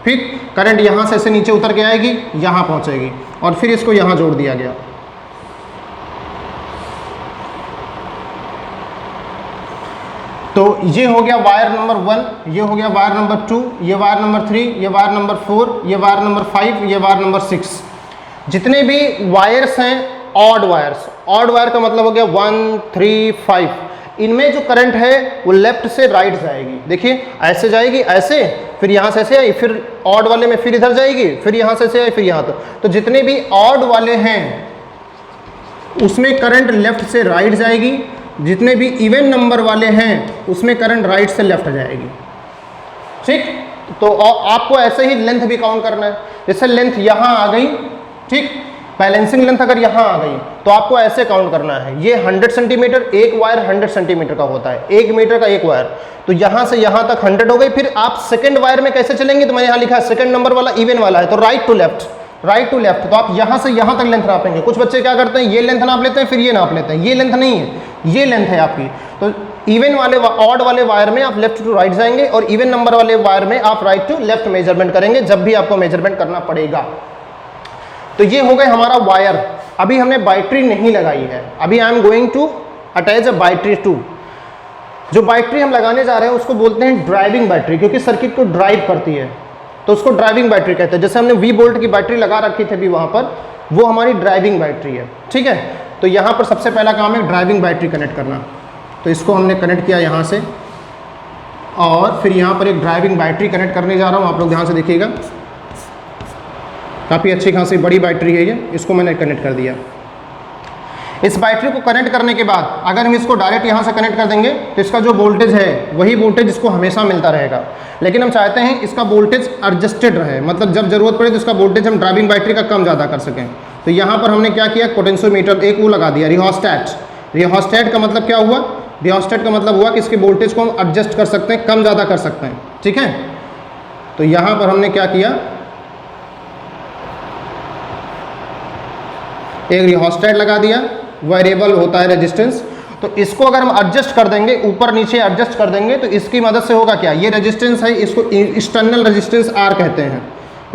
फिर करंट यहाँ से ऐसे नीचे उतर के आएगी, यहाँ पहुँचेगी, और फिर इसको यहाँ जोड़ दिया गया। तो ये हो गया वायर नंबर 1, ये हो गया वायर नंबर 2, ये वायर नंबर 3, ये वायर नंबर 4, ये वायर नंबर 5, ये वायर नंबर 6। जितने भी वायर्स हैं ऑड वायर्स, ऑड वायर का मतलब हो गया 1, 3, 5, इनमें जो करंट है वो लेफ्ट से राइट जाएगी। देखिए ऐसे जाएगी, ऐसे, फिर यहाँ से ऐसे आई, फिर ऑड वाले में फिर इधर जाएगी, फिर यहाँ से ऐसे आई, फिर यहाँ तक। तो जितने भी ऑड वाले हैं उसमें करंट लेफ्ट से राइट जाएगी, जितने भी इवन नंबर वाले हैं उसमें करंट राइट से लेफ्ट जाएगी, ठीक। तो आपको ऐसे ही लेंथ भी काउंट करना है। जैसे लेंथ यहाँ आ गई, ठीक, बैलेंसिंग लेंथ अगर यहाँ आ गई तो आपको ऐसे काउंट करना है। ये 100 सेंटीमीटर, एक वायर 100 सेंटीमीटर का होता है, 1 मीटर का एक वायर, तो यहाँ से यहाँ तक 100 हो गई। फिर आप सेकंड वायर में कैसे चलेंगे? तो मैंने यहाँ लिखा है सेकंड नंबर वाला इवन वाला है, तो right to left, right to left. तो आप यहाँ से यहाँ तक लेंथ नापेंगे। कुछ बच्चे क्या करते हैं, ये लेंथ नाप लेते हैं फिर ये नाप लेते हैं, ये लेंथ नहीं है, ये लेंथ है आपकी। तो इवन वाले ऑड वाले वायर में आप लेफ्ट टू राइट जाएंगे, और इवन नंबर वाले वायर में आप राइट टू लेफ्ट मेजरमेंट करेंगे जब भी आपको मेजरमेंट करना पड़ेगा। तो ये हो गए हमारा वायर। अभी हमने बैटरी नहीं लगाई है, अभी I am going to attach a battery too. जो बैटरी हम लगाने जा रहे हैं उसको बोलते हैं ड्राइविंग बैटरी, क्योंकि सर्किट को ड्राइव करती है, तो उसको ड्राइविंग बैटरी कहते हैं। जैसे हमने V वोल्ट की बैटरी लगा रखी थी अभी वहाँ पर, वो हमारी ड्राइविंग बैटरी है, ठीक है। तो यहाँ पर सबसे पहला काम है ड्राइविंग बैटरी कनेक्ट करना। तो इसको हमने कनेक्ट किया यहाँ से, और फिर यहाँ पर एक ड्राइविंग बैटरी कनेक्ट करने जा रहा हूँ। आप लोग ध्यान से देखिएगा, काफ़ी अच्छी खासी बड़ी बैटरी है ये, इसको मैंने कनेक्ट कर दिया। इस बैटरी को कनेक्ट करने के बाद अगर हम इसको डायरेक्ट यहाँ से कनेक्ट कर देंगे तो इसका जो वोल्टेज है वही वोल्टेज इसको हमेशा मिलता रहेगा। लेकिन हम चाहते हैं इसका वोल्टेज एडजस्टेड रहे, मतलब जब जरूरत पड़े तो इसका वोल्टेज हम ड्राइविंग बैटरी का कम ज़्यादा कर सकें। तो यहाँ पर हमने क्या किया, पोटेंशियोमीटर एक वो लगा दिया, रिहोस्टैट। रिहोस्टैट का मतलब क्या हुआ? रिहोस्टैट का मतलब हुआ कि इसके वोल्टेज को हम एडजस्ट कर सकते हैं, कम ज़्यादा कर सकते हैं, ठीक है। तो यहाँ पर हमने क्या किया, एक रिहोस्टैट लगा दिया, वेरिएबल होता है रेजिस्टेंस। तो इसको अगर हम एडजस्ट कर देंगे, ऊपर नीचे एडजस्ट कर देंगे, तो इसकी मदद से होगा क्या, ये रेजिस्टेंस है, इसको एक्सटर्नल रेजिस्टेंस R कहते हैं,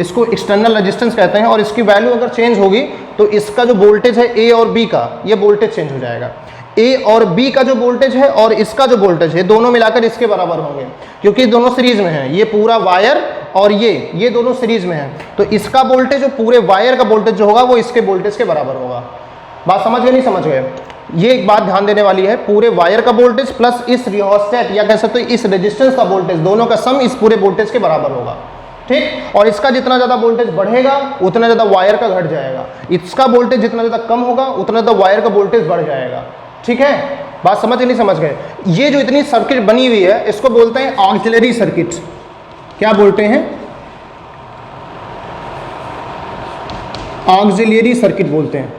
इसको एक्सटर्नल रेजिस्टेंस कहते हैं। और इसकी वैल्यू अगर चेंज होगी तो इसका जो वोल्टेज है A और B का, ये वोल्टेज चेंज हो जाएगा। A और B का जो वोल्टेज है और इसका जो वोल्टेज है दोनों मिलाकर इसके बराबर होंगे, क्योंकि दोनों सीरीज में हैं। ये पूरा वायर और ये दोनों सीरीज में हैं, तो इसका वोल्टेज और पूरे वायर का वोल्टेज जो होगा वो इसके वोल्टेज के बराबर होगा। बात समझ गए नहीं समझ गए? ये एक बात ध्यान देने वाली है, पूरे वायर का वोल्टेज प्लस इस रियोस्टेट या कह सकते हो इस रेजिस्टेंस का वोल्टेज, दोनों का सम इस पूरे वोल्टेज के बराबर होगा, ठीक। और इसका जितना ज़्यादा वोल्टेज बढ़ेगा उतना ज़्यादा वायर का घट जाएगा, इसका वोल्टेज जितना ज़्यादा कम होगा उतना ज़्यादा वायर का वोल्टेज बढ़ जाएगा, ठीक है। बात समझ नहीं समझ गए? ये जो इतनी सर्किट बनी हुई है इसको बोलते हैं ऑक्सिलरी सर्किट। क्या बोलते हैं? ऑक्सिलरी सर्किट बोलते हैं,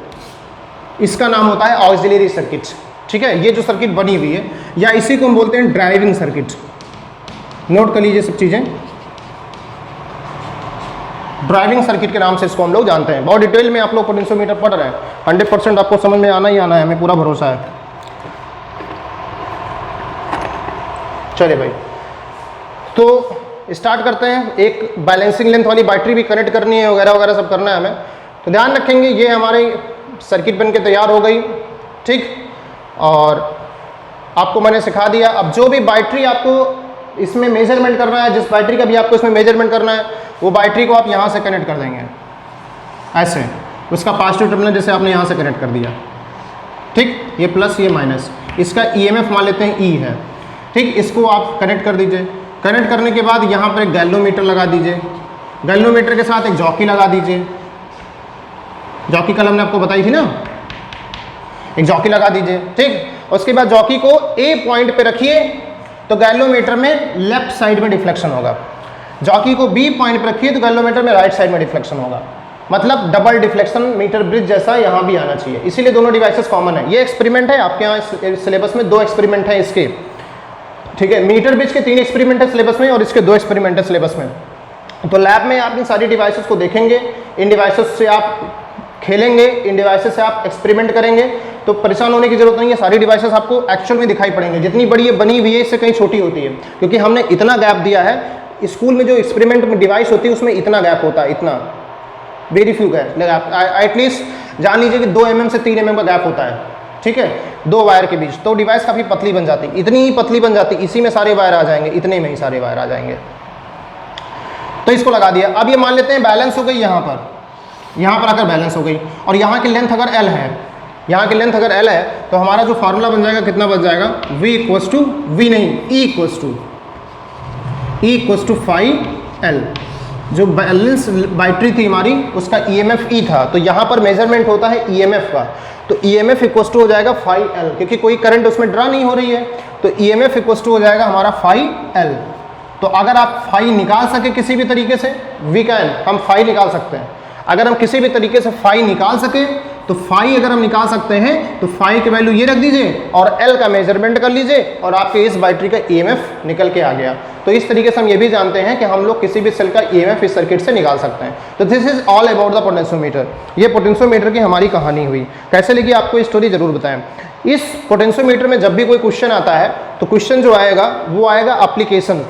इसका नाम होता है ऑक्सिलरी सर्किट, ठीक है। ये जो सर्किट बनी हुई है, या इसी को हम बोलते हैं ड्राइविंग सर्किट। नोट कर लीजिए सब चीज़ें, ड्राइविंग सर्किट के नाम से इसको हम लोग जानते हैं। बहुत डिटेल में आप लोग पोटेंशियोमीटर पढ़ रहे हैं, 100% आपको समझ में आना ही आना है, हमें पूरा भरोसा है। चलिए भाई, तो स्टार्ट करते हैं। एक बैलेंसिंग लेंथ वाली बैटरी भी कनेक्ट करनी है, वगैरह वगैरह सब करना है हमें, तो ध्यान रखेंगे। ये हमारी सर्किट बन के तैयार हो गई, ठीक। और आपको मैंने सिखा दिया। अब जो भी बैटरी आपको इसमें मेजरमेंट करना है, जिस बैटरी का भी आपको इसमें मेजरमेंट करना है, वो बैटरी को आप यहाँ से कनेक्ट कर देंगे ऐसे, उसका पॉजिटिव टर्मिनल जैसे आपने यहाँ से कनेक्ट कर दिया, ठीक। ये प्लस ये माइनस, इसका ईएमएफ मान लेते हैं ई है, ठीक। इसको आप कनेक्ट कर दीजिए। कनेक्ट करने के बाद यहाँ पर एक गैल्वोमीटर लगा दीजिए, गैल्वोमीटर के साथ एक जॉकी लगा दीजिए। जॉकी कल हमने आपको बताई थी ना, एक जॉकी लगा दीजिए, ठीक। उसके बाद जॉकी को ए पॉइंट पे रखिए तो गैल्वोमीटर में लेफ्ट साइड में डिफ्लेक्शन होगा। जॉकी को बी पॉइंट पे रखिए तो गैल्वोमीटर में राइट साइड में डिफ्लेक्शन होगा। मतलब डबल डिफ्लेक्शन मीटर ब्रिज जैसा यहाँ भी आना चाहिए, इसीलिए दोनों डिवाइसेस कॉमन है। ये एक्सपेरिमेंट है आपके यहाँ सिलेबस में, 2 एक्सपेरिमेंट है इसके, ठीक है। मीटर ब्रिज के 3 एक्सपेरिमेंट है सिलेबस में और इसके 2 एक्सपेरिमेंट है सिलेबस में। तो लैब में आप इन सारी डिवाइसेस को देखेंगे, इन डिवाइसेस से आप खेलेंगे, इन डिवाइसेस से आप एक्सपेरिमेंट करेंगे, तो परेशान होने की जरूरत नहीं है। सारी डिवाइसेस आपको एक्चुअल में दिखाई पड़ेंगे। जितनी बड़ी ये बनी हुई है इससे कहीं छोटी होती है, क्योंकि हमने इतना गैप दिया है। स्कूल में जो एक्सपेरिमेंट में डिवाइस होती है उसमें इतना गैप होता है, इतना वेरी फ्यू गैप, एटलीस्ट जान लीजिए कि 2 mm से 3 mm का गैप होता है, ठीक है, 2 वायर के बीच। तो डिवाइस काफ़ी पतली बन जाती, इतनी ही पतली बन जाती, इसी में सारे वायर आ जाएंगे, इतने में ही सारे वायर आ जाएंगे। तो इसको लगा दिया। अब ये मान लेते हैं बैलेंस हो गई, यहाँ पर आकर बैलेंस हो गई, और यहाँ की लेंथ अगर L है, यहाँ की लेंथ अगर L है, तो हमारा जो फार्मूला बन जाएगा कितना बन जाएगा, V इक्वल्स टू V नहीं, E इक्वल्स टू 5L। जो बैलेंस बैटरी थी हमारी उसका EMF E था, तो यहाँ पर मेजरमेंट होता है EMF का, तो EMF इक्वल्स टू हो जाएगा 5L, क्योंकि कोई करंट उसमें ड्रा नहीं हो रही है, तो EMF इक्वल्स टू हो जाएगा हमारा 5L। तो अगर आप फाई निकाल सके किसी भी तरीके से, वी कैन, हम फाई निकाल सकते हैं। अगर हम किसी भी तरीके से फाई निकाल सके तो फाई अगर हम निकाल सकते हैं तो फाई की वैल्यू ये रख दीजिए और एल का मेजरमेंट कर लीजिए और आपके इस बैटरी का ईएमएफ निकल के आ गया। तो इस तरीके से हम ये भी जानते हैं कि हम लोग किसी भी सेल का ईएमएफ इस सर्किट से निकाल सकते हैं। तो this is all about the potentiometer. ये पोटेंशियोमीटर की हमारी कहानी हुई। कैसे लगी आपको स्टोरी जरूर बताएं। इस पोटेंशियोमीटर में जब भी कोई क्वेश्चन आता है तो क्वेश्चन जो आएगा वो आएगा एप्लीकेशन,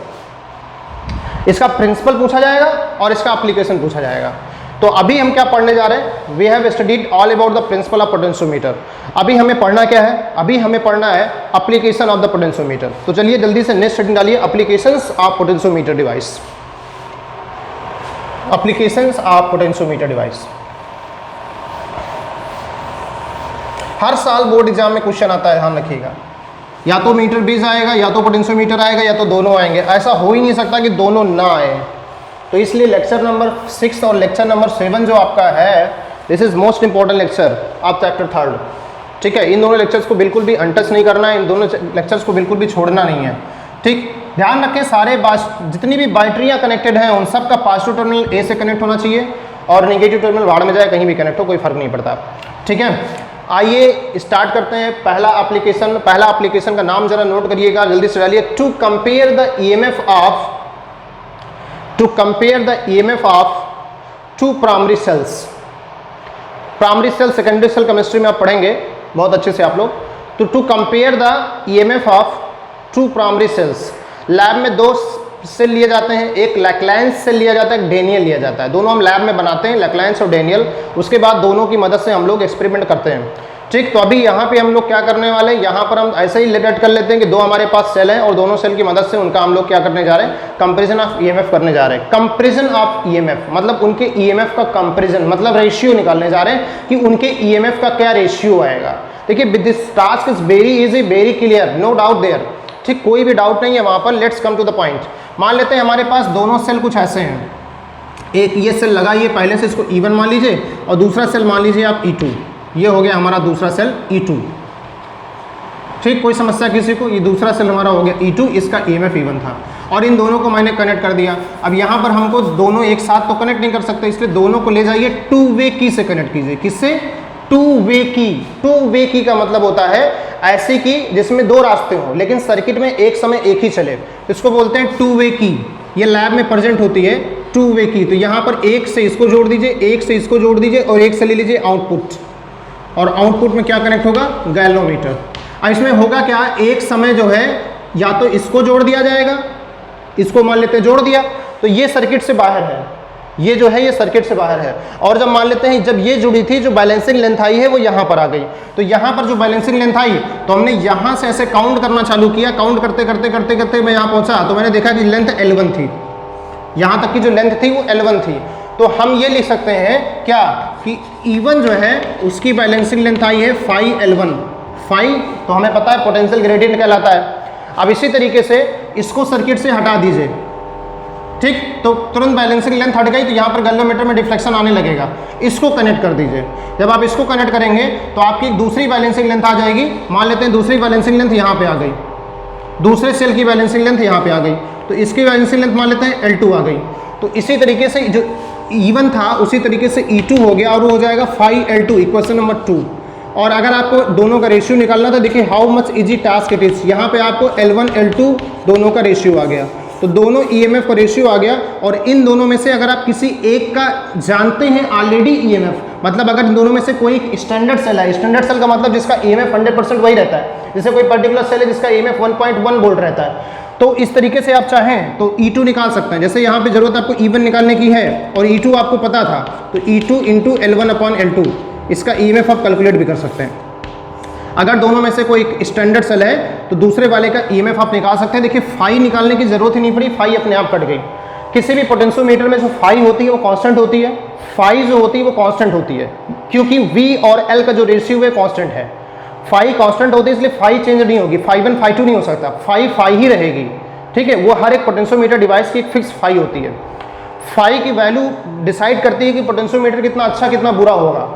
इसका प्रिंसिपल पूछा जाएगा और इसका एप्लीकेशन पूछा जाएगा। तो अभी हम क्या पढ़ने जा रहे हैं, we have studied all about the principle of potentiometer. अभी हमें पढ़ना क्या है, अभी हमें पढ़ना है एप्लीकेशन ऑफ द पोटेंशियोमीटर। तो चलिए जल्दी से नेक्स्ट हेडिंग डालिए, applications of potentiometer device. Applications of potentiometer device. हर साल बोर्ड एग्जाम में क्वेश्चन आता है, ध्यान रखिएगा। या तो मीटर बेस आएगा या तो पोटेंशियोमीटर आएगा या तो दोनों आएंगे। ऐसा हो ही नहीं सकता कि दोनों ना आए। तो इसलिए लेक्चर नंबर 6 और लेक्चर नंबर 7 जो आपका है, this is most important lecture of chapter 3। ठीक है, इन दोनों लेक्चर्स को बिल्कुल भी अनटच नहीं करना है, इन दोनों लेक्चर्स को बिल्कुल भी छोड़ना नहीं है। ठीक, ध्यान रखें सारे जितनी भी बैटरियाँ कनेक्टेड हैं उन सब का पॉजिटिव टर्मिनल ए से कनेक्ट होना चाहिए और नेगेटिव टर्मिनल बाहर में जाए कहीं भी कनेक्ट हो, कोई फर्क नहीं पड़ता। ठीक है, आइए स्टार्ट करते हैं। पहला एप्लीकेशन का नाम जरा नोट करिएगा, जल्दी से डालिए। To compare the EMF of two primary cells. Primary cell secondary cell chemistry में आप पढ़ेंगे बहुत अच्छे से आप लोग। तो to compare the EMF of two primary cells, lab में 2 सेल लिए जाते हैं, एक लैक्लायंस सेल लिया जाता है, एक डेनियल लिया जाता है। दोनों हम लैब में बनाते हैं, लैक्लायंस और डेनियल। उसके बाद दोनों की मदद से हम लोग एक्सपेरिमेंट करते हैं। ठीक, तो अभी यहाँ पे हम लोग क्या करने वाले हैं, यहाँ पर हम ऐसे ही लेट कर लेते हैं कि 2 हमारे पास सेल हैं और दोनों सेल की मदद से उनका हम लोग क्या करने जा रहे हैं, कंपेरिजन ऑफ ईएमएफ करने जा रहे हैं। कंपेरिजन ऑफ ईएमएफ मतलब उनके ईएमएफ का कंपेरिजन, मतलब रेशियो निकालने जा रहे हैं कि उनके ईएमएफ का क्या रेशियो आएगा। तो देखिए this task is very easy, very clear, no doubt there, ठीक, कोई भी डाउट नहीं है वहाँ पर। Let's come to the point. मान लेते हैं हमारे पास दोनों सेल कुछ ऐसे हैं, एक ये सेल लगाइए पहले से, इसको E1 मान लीजिए, और दूसरा सेल मान लीजिए आप E2, ये हो गया हमारा दूसरा सेल E2, ठीक, कोई समस्या किसी को? ये दूसरा सेल हमारा हो गया E2, इसका EMF E1 था, और इन दोनों को मैंने कनेक्ट कर दिया। अब यहाँ पर हमको दोनों एक साथ तो कनेक्ट नहीं कर सकते, इसलिए दोनों को ले जाइए टू वे की से कनेक्ट कीजिए। किससे? टू वे की। टू वे की का मतलब होता है ऐसी की जिसमें दो रास्ते हों लेकिन सर्किट में एक समय एक ही चले, इसको बोलते हैं टू वे की। ये लैब में प्रेजेंट होती है टू वे की। तो यहाँ पर एक से इसको जोड़ दीजिए, एक से इसको जोड़ दीजिए, और एक से ले लीजिए आउटपुट, और आउटपुट में क्या कनेक्ट होगा? गैल्वेनोमीटर। अब इसमें होगा क्या, एक समय जो है या तो इसको जोड़ दिया जाएगा, इसको मान लेते हैं जोड़ दिया, तो ये सर्किट से बाहर है, ये जो है ये सर्किट से बाहर है। और जब मान लेते हैं जब ये जुड़ी थी, जो बैलेंसिंग लेंथ आई है वो यहाँ पर आ गई, तो यहाँ पर जो बैलेंसिंग लेंथ आई तो हमने यहाँ से ऐसे काउंट करना चालू किया, काउंट करते करते करते करते मैं यहाँ पहुँचा, तो मैंने देखा कि लेंथ L1 थी, यहाँ तक की जो लेंथ थी वो L1 थी। तो हम ये लिख सकते हैं क्या कि E1 जो है उसकी बैलेंसिंग लेंथ आई है फाई L1, फाई तो हमें पता है पोटेंशियल ग्रेडियंट कहलाता है। अब इसी तरीके से इसको सर्किट से हटा दीजिए, ठीक, तो तुरंत बैलेंसिंग लेंथ हट गई, तो यहाँ पर गैल्वेनोमीटर में डिफ्लेक्शन आने लगेगा। इसको कनेक्ट कर दीजिए, जब आप इसको कनेक्ट करेंगे तो आपकी एक दूसरी बैलेंसिंग लेंथ आ जाएगी। मान लेते हैं दूसरी बैलेंसिंग लेंथ यहाँ पे आ गई, दूसरे सेल की बैलेंसिंग लेंथ यहाँ पे आ गई, तो इसकी बैलेंसिंग लेंथ मान लेते हैं L2 आ गई। तो इसी तरीके से जो E1 था उसी तरीके से E2 हो गया, और वो हो जाएगा फाई L2, इक्वेशन नंबर 2। और अगर आपको दोनों का रेशियो निकालना था, देखिए how much easy task it is, यहाँ पे आपको L1 L2 दोनों का रेशियो आ गया, तो दोनों EMF का रेशियो आ गया। और इन दोनों में से अगर आप किसी एक का जानते हैं ऑलरेडी EMF, मतलब अगर इन दोनों में से कोई स्टैंडर्ड सेल है, स्टैंडर्ड सेल का मतलब जिसका EMF 100% वही रहता है, जैसे कोई पर्टिकुलर सेल है जिसका EMF 1.1 वोल्ट रहता है, तो इस तरीके से आप चाहें तो E2 निकाल सकते हैं। जैसे यहाँ पे जरूरत आपको E1 निकालने की है और E2 आपको पता था, तो E2 इंटू L1/L2 इसका EMF आप कैलकुलेट भी कर सकते हैं। अगर दोनों में से कोई स्टैंडर्ड सेल है तो दूसरे वाले का EMF आप निकाल सकते हैं। देखिए फाई निकालने की जरूरत ही नहीं पड़ी, फाई अपने आप कट गई। किसी भी पोटेंशियोमीटर में जो फाई होती है वो कांस्टेंट होती है, फाई जो होती है वो कांस्टेंट होती है, क्योंकि V और L का जो रेशियो है कांस्टेंट है। फाई कांस्टेंट होती है इसलिए फाई चेंज नहीं होगी, फाई1 फाई2 नहीं हो सकता, फाई ही रहेगी, ठीक है। वो हर एक पोटेंशियोमीटर डिवाइस की एक फिक्स फाई होती है। फाई की वैल्यू डिसाइड करती है कि पोटेंशियोमीटर कितना अच्छा कितना बुरा होगा।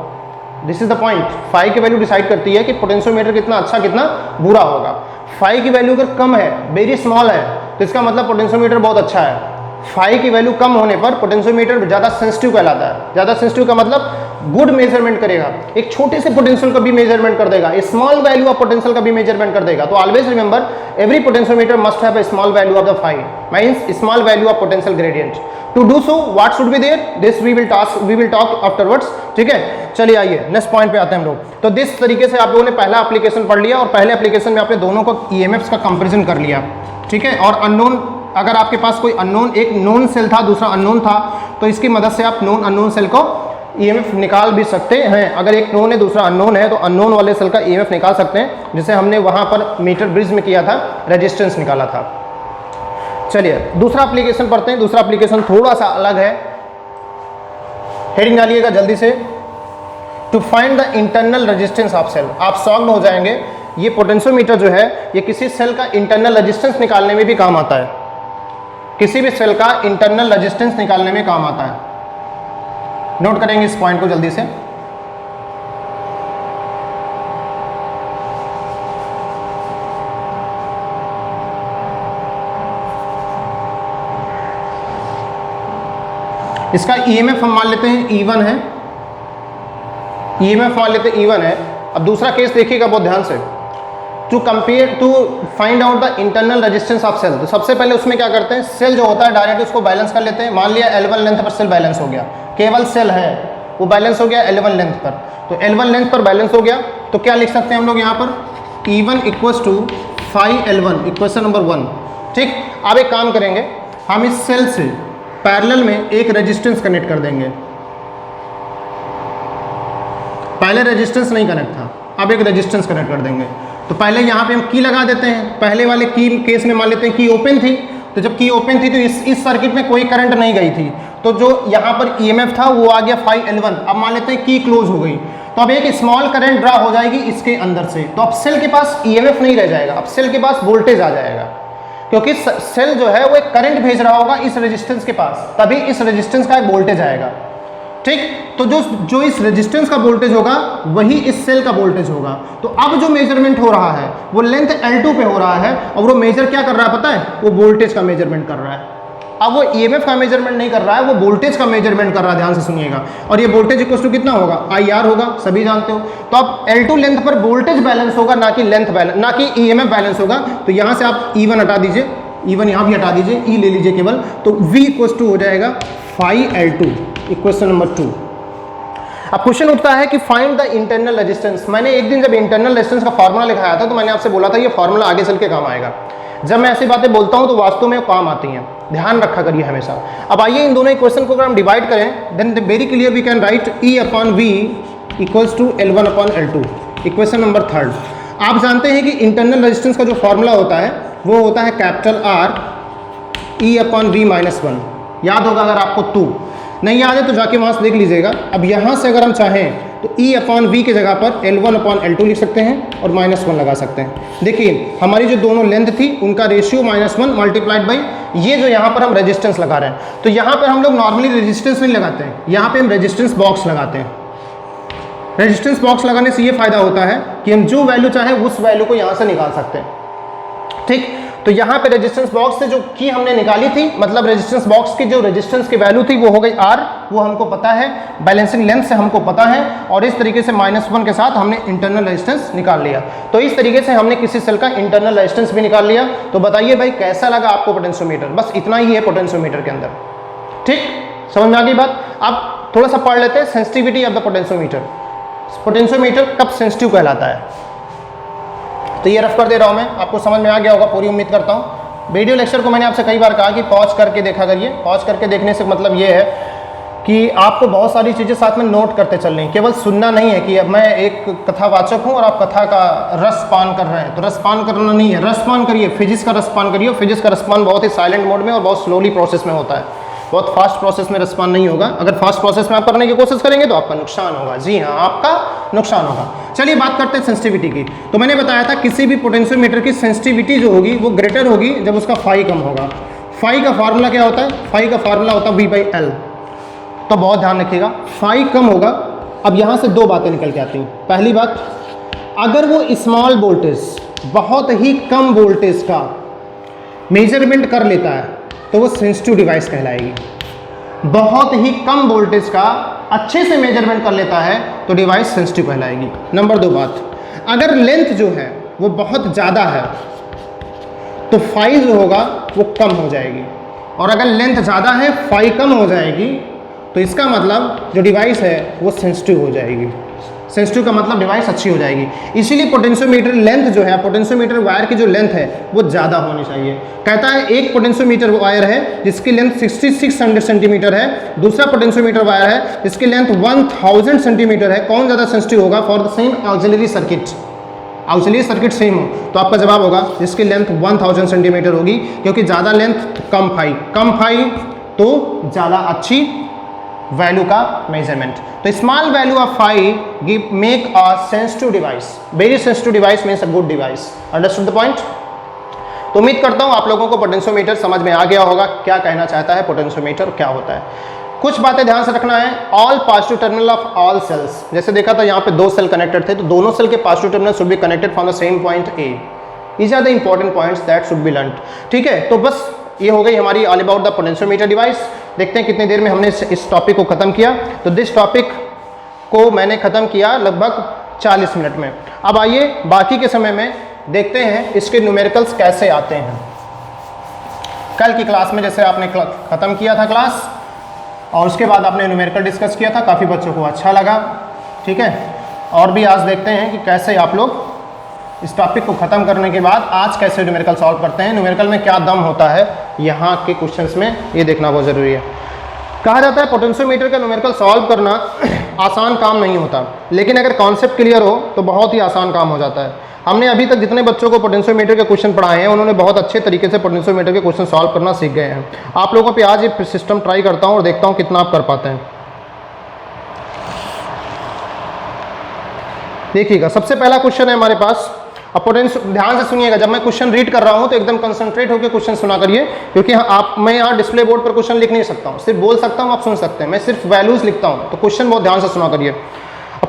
This is the point, phi की वैल्यू डिसाइड करती है कि पोटेंशियोमीटर कितना अच्छा कितना बुरा होगा। फाई की वैल्यू अगर कम है, वेरी स्मॉल है, तो इसका मतलब पोटेंशियोमीटर बहुत अच्छा है। फाई की वैल्यू कम होने पर पोटेंशियोमीटर ज़्यादा सेंसिटिव कहलाता है। ज़्यादा सेंसिटिव का मतलब गुड मेजरमेंट करेगा, एक छोटे से पोटेंशियल का भी मेजरमेंट कर देगा, स्मॉल वैल्यू ऑफ पोटेंशियल का भी मेजरमेंट कर देगा। तो always remember every potentiometer must have a small value of the phi, means small value of potential gradient. To do so what should be there, this we will talk afterwards, ठीक है। चलिए आइए next point पे आते हैं हम लोग। तो दिस तरीके से आप लोगों ने पहला एप्लीकेशन पढ़ लिया, और पहले एप्लीकेशन में आपने दोनों को EMFs का कंपैरिजन कर लिया, ठीक है। और अननोन, अगर आपके पास कोई अननोन, एक नोन सेल था दूसरा अननोन था, तो इसकी मदद से आप नोन अननोन सेल को EMF निकाल भी सकते हैं। अगर एक नोन है दूसरा अननोन है तो अननोन वाले सेल का EMF निकाल सकते हैं, जिसे हमने वहाँ पर मीटर ब्रिज में किया था, रेजिस्टेंस निकाला था। चलिए दूसरा एप्लीकेशन पढ़ते हैं। दूसरा एप्लीकेशन थोड़ा सा अलग है, हेडिंग डालिएगा जल्दी से, to find the internal resistance of cell. आप शॉक्ड हो जाएंगे, ये पोटेंशियोमीटर जो है ये किसी सेल का इंटरनल रेजिस्टेंस निकालने में भी काम आता है, किसी भी सेल का इंटरनल रेजिस्टेंस निकालने में काम आता है। नोट करेंगे इस पॉइंट को जल्दी से। इसका EMF हम मान लेते हैं E1 है, EMF मान लेते हैं E1 है। अब दूसरा केस देखिएगा बहुत ध्यान से, to find out the internal resistance of cell. तो सबसे पहले उसमें क्या करते हैं, सेल जो होता है डायरेक्ट उसको बैलेंस कर लेते हैं। मान लिया L1 लेंथ पर सेल बैलेंस हो गया, केवल सेल है वो बैलेंस हो गया L1 लेंथ पर, तो L1 लेंथ पर बैलेंस हो गया, तो क्या लिख सकते हैं हम लोग यहाँ पर, E1 equals to phi L1, equation number 1, ठीक। अब एक काम करेंगे, हम इस सेल से पैरेलल में एक रेजिस्टेंस कनेक्ट कर देंगे। पहले रेजिस्टेंस नहीं कनेक्ट था, अब एक रेजिस्टेंस कनेक्ट कर देंगे। तो पहले यहाँ पे हम की लगा देते हैं। पहले वाले की केस में मान लेते हैं की ओपन थी, तो जब की ओपन थी तो इस सर्किट में कोई करंट नहीं गई थी, तो जो यहाँ पर EMF था वो आ गया फाई L1। अब मान लेते हैं की क्लोज हो गई, तो अब एक स्मॉल करंट ड्रा हो जाएगी इसके अंदर से, तो अब सेल के पास ईएमएफ नहीं रह जाएगा, अब सेल के पास वोल्टेज आ जाएगा, क्योंकि सेल जो है वो एक करंट भेज रहा होगा इस रेजिस्टेंस के पास, तभी इस रेजिस्टेंस का एक वोल्टेज आएगा। ठीक, तो जो इस रेजिस्टेंस का वोल्टेज होगा वही इस सेल का वोल्टेज होगा। तो अब जो मेजरमेंट हो रहा है वो लेंथ L2 पे हो रहा है, और वो मेजर क्या कर रहा है पता है, वो वोल्टेज का मेजरमेंट कर रहा है। अब वो ईएमएफ का मेजरमेंट नहीं कर रहा है, वो वोल्टेज का मेजरमेंट कर रहा है, ध्यान से सुनिएगा। और ये वोल्टेज इक्वल टू कितना होगा, IR होगा, सभी जानते हो। तो अब L2 लेंथ पर वोल्टेज बैलेंस होगा, ना कि लेंथ बैलेंस, ना कि ईएमएफ बैलेंस होगा। तो यहाँ से आप E1 हटा दीजिए, E1 यहाँ भी हटा दीजिए, E ले लीजिए केवल, तो V इक्वल टू हो जाएगा 5L2। Question number 2। अब क्वेश्चन उठता है कि फाइंड द इंटरनल रेजिस्टेंस। मैंने एक दिन जब इंटरनल रेजिस्टेंस का फार्मूला लिखाया था तो मैंने आपसे बोला था ये फार्मूला आगे चल के काम आएगा। जब मैं ऐसी बातें बोलता हूं तो वास्तव में काम आती हैं, ध्यान रखा करिए हमेशा। अब आइए इन दोनों इक्वेशन को अगर हम डिवाइड करें, then very clear we can write E/V equals to L1/L2। Equation number 3। आप जानते हैं कि इंटरनल रेजिस्टेंस का जो फार्मूला होता है वो होता है कैपिटल R E/V-1। याद होगा अगर आपको 2 नहीं याद है तो जाके वहाँ से देख लीजिएगा। अब यहाँ से अगर हम चाहें तो E/V की जगह पर L1/L2 लिख सकते हैं और -1 लगा सकते हैं। देखिए हमारी जो दोनों लेंथ थी उनका रेशियो -1 मल्टीप्लाइड बाई ये जो यहाँ पर हम रेजिस्टेंस लगा रहे हैं। तो यहाँ पर हम लोग नॉर्मली रेजिस्टेंस नहीं लगाते हैं, यहाँ पे हम रेजिस्टेंस बॉक्स लगाते हैं। रेजिस्टेंस बॉक्स लगाने से ये फायदा होता है कि हम जो वैल्यू चाहें उस वैल्यू को यहाँ से निकाल सकते हैं। ठीक, तो यहाँ पे रेजिस्टेंस बॉक्स से जो की हमने निकाली थी, मतलब रेजिस्टेंस बॉक्स की जो रेजिस्टेंस की वैल्यू थी वो हो गई R, वो हमको पता है, बैलेंसिंग लेंथ से हमको पता है, और इस तरीके से -1 के साथ हमने इंटरनल रेजिस्टेंस निकाल लिया। तो इस तरीके से हमने किसी सेल का इंटरनल रेजिस्टेंस भी निकाल लिया। तो बताइए भाई कैसा लगा आपको पोटेंशियोमीटर? बस इतना ही है पोटेंशियोमीटर के अंदर। ठीक, समझ में आ गई बात। अब थोड़ा सा पढ़ लेते हैं sensitivity of the potentiometer. Potentiometer कब सेंसिटिव कहलाता है? तो ये रफ कर दे रहा हूँ मैं, आपको समझ में आ गया होगा पूरी उम्मीद करता हूँ। वीडियो लेक्चर को मैंने आपसे कई बार कहा कि पॉज करके देखा करिए। पॉज करके देखने से मतलब ये है कि आपको बहुत सारी चीज़ें साथ में नोट करते चल रही, केवल सुनना नहीं है कि अब मैं एक कथावाचक हूँ और आप कथा का रस पान कर रहे हैं, तो रस पान करना नहीं है, रस पान करिए, फिजिक्स का रस पान करिए। फिजिक्स का रस पान बहुत ही साइलेंट मोड में और बहुत स्लोली प्रोसेस में होता है, बहुत फास्ट प्रोसेस में रसपान नहीं होगा। अगर फास्ट प्रोसेस में आप करने की कोशिश करेंगे तो आपका नुकसान होगा। जी हाँ, आपका नुकसान होगा। चलिए बात करते हैं सेंसिटिविटी की। तो मैंने बताया था किसी भी पोटेंशियोमीटर की सेंसिटिविटी जो होगी वो ग्रेटर होगी जब उसका फाई कम होगा। फाई का फार्मूला क्या होता है? फाई का फार्मूला होता है V/L। तो बहुत ध्यान रखिएगा, फाई कम होगा। अब यहाँ से दो बातें निकल के आती हैं। पहली बात, अगर वो स्मॉल वोल्टेज, बहुत ही कम वोल्टेज का मेजरमेंट कर लेता है तो वो सेंसिटिव डिवाइस कहलाएगी। बहुत ही कम वोल्टेज का अच्छे से मेजरमेंट कर लेता है तो डिवाइस सेंसिटिव कहलाएगी। नंबर 2 बात, अगर लेंथ जो है वो बहुत ज़्यादा है तो फाई जो होगा वो कम हो जाएगी, और अगर लेंथ ज़्यादा है फाई कम हो जाएगी तो इसका मतलब जो डिवाइस है वो सेंसिटिव हो जाएगी। सेंसिटिव का मतलब डिवाइस अच्छी हो जाएगी। इसीलिए पोटेंशियोमीटर लेंथ जो है, पोटेंशियोमीटर वायर की जो लेंथ है वो ज़्यादा होनी चाहिए। कहता है एक पोटेंशियोमीटर वायर है जिसकी लेंथ 6600 सेंटीमीटर है, दूसरा पोटेंशियोमीटर वायर है जिसकी लेंथ 1000 सेंटीमीटर है। कौन ज़्यादा सेंसिटिव होगा for the same auxiliary circuit? Auxiliary circuit same हो तो आपका जवाब होगा जिसकी लेंथ 1000 सेंटीमीटर होगी, क्योंकि ज़्यादा लेंथ कम फाई तो ज़्यादा अच्छी वैल्यू का मेजरमेंट। तो small value of phi give make a sensitive device, very sensitive device means a good device. Understood the point? तो उम्मीद करता हूँ आप लोगों को पोटेंशियोमीटर समझ में आ गया होगा, क्या कहना चाहता है पोटेंशियोमीटर क्या होता है। कुछ बातें ध्यान से रखना है। All positive terminal of all cells, जैसे देखा था यहाँ पे 2 सेल कनेक्टेड थे तो दोनों सेल के positive terminal should be connected from the same point A. These are the important points that should be learned. ठीक है, तो बस ये हो गई हमारी all about the potentiometer device. देखते हैं कितनी देर में हमने इस टॉपिक को खत्म किया। तो दिस टॉपिक को मैंने खत्म किया लगभग 40 मिनट में। अब आइए बाकी के समय में देखते हैं इसके न्यूमेरिकल्स कैसे आते हैं। कल की क्लास में जैसे आपने खत्म किया था क्लास और उसके बाद आपने न्यूमेरिकल डिस्कस किया था, काफ़ी बच्चों को अच्छा लगा। ठीक है, और भी आज देखते हैं कि कैसे आप लोग इस टॉपिक को ख़त्म करने के बाद आज कैसे न्यूमेरिकल सॉल्व करते हैं, न्यूमेरिकल में क्या दम होता है यहाँ के क्वेश्चंस में, ये देखना बहुत ज़रूरी है। कहा जाता है पोटेंशियोमीटर का न्यूमेरिकल सॉल्व करना आसान काम नहीं होता, लेकिन अगर कॉन्सेप्ट क्लियर हो तो बहुत ही आसान काम हो जाता है। हमने अभी तक जितने बच्चों को पोटेंशियोमीटर के क्वेश्चन पढ़ाए हैं उन्होंने बहुत अच्छे तरीके से पोटेंशियोमीटर के क्वेश्चन सॉल्व करना सीख गए हैं। आप लोगों पे आज ये सिस्टम ट्राई करता हूँ और देखता हूँ कितना आप कर पाते हैं। देखिएगा सबसे पहला क्वेश्चन है हमारे पास। अब पोटेंशियल, ध्यान से सुनिएगा, जब मैं क्वेश्चन रीड कर रहा हूं तो एकदम कंसंट्रेट होकर क्वेश्चन सुना करिए, क्योंकि मैं यहाँ डिस्प्ले बोर्ड पर क्वेश्चन लिख नहीं सकता हूँ, सिर्फ बोल सकता हूँ, आप सुन सकते हैं, मैं सिर्फ वैल्यूज लिखता हूँ, तो क्वेश्चन बहुत ध्यान से सुना करिए।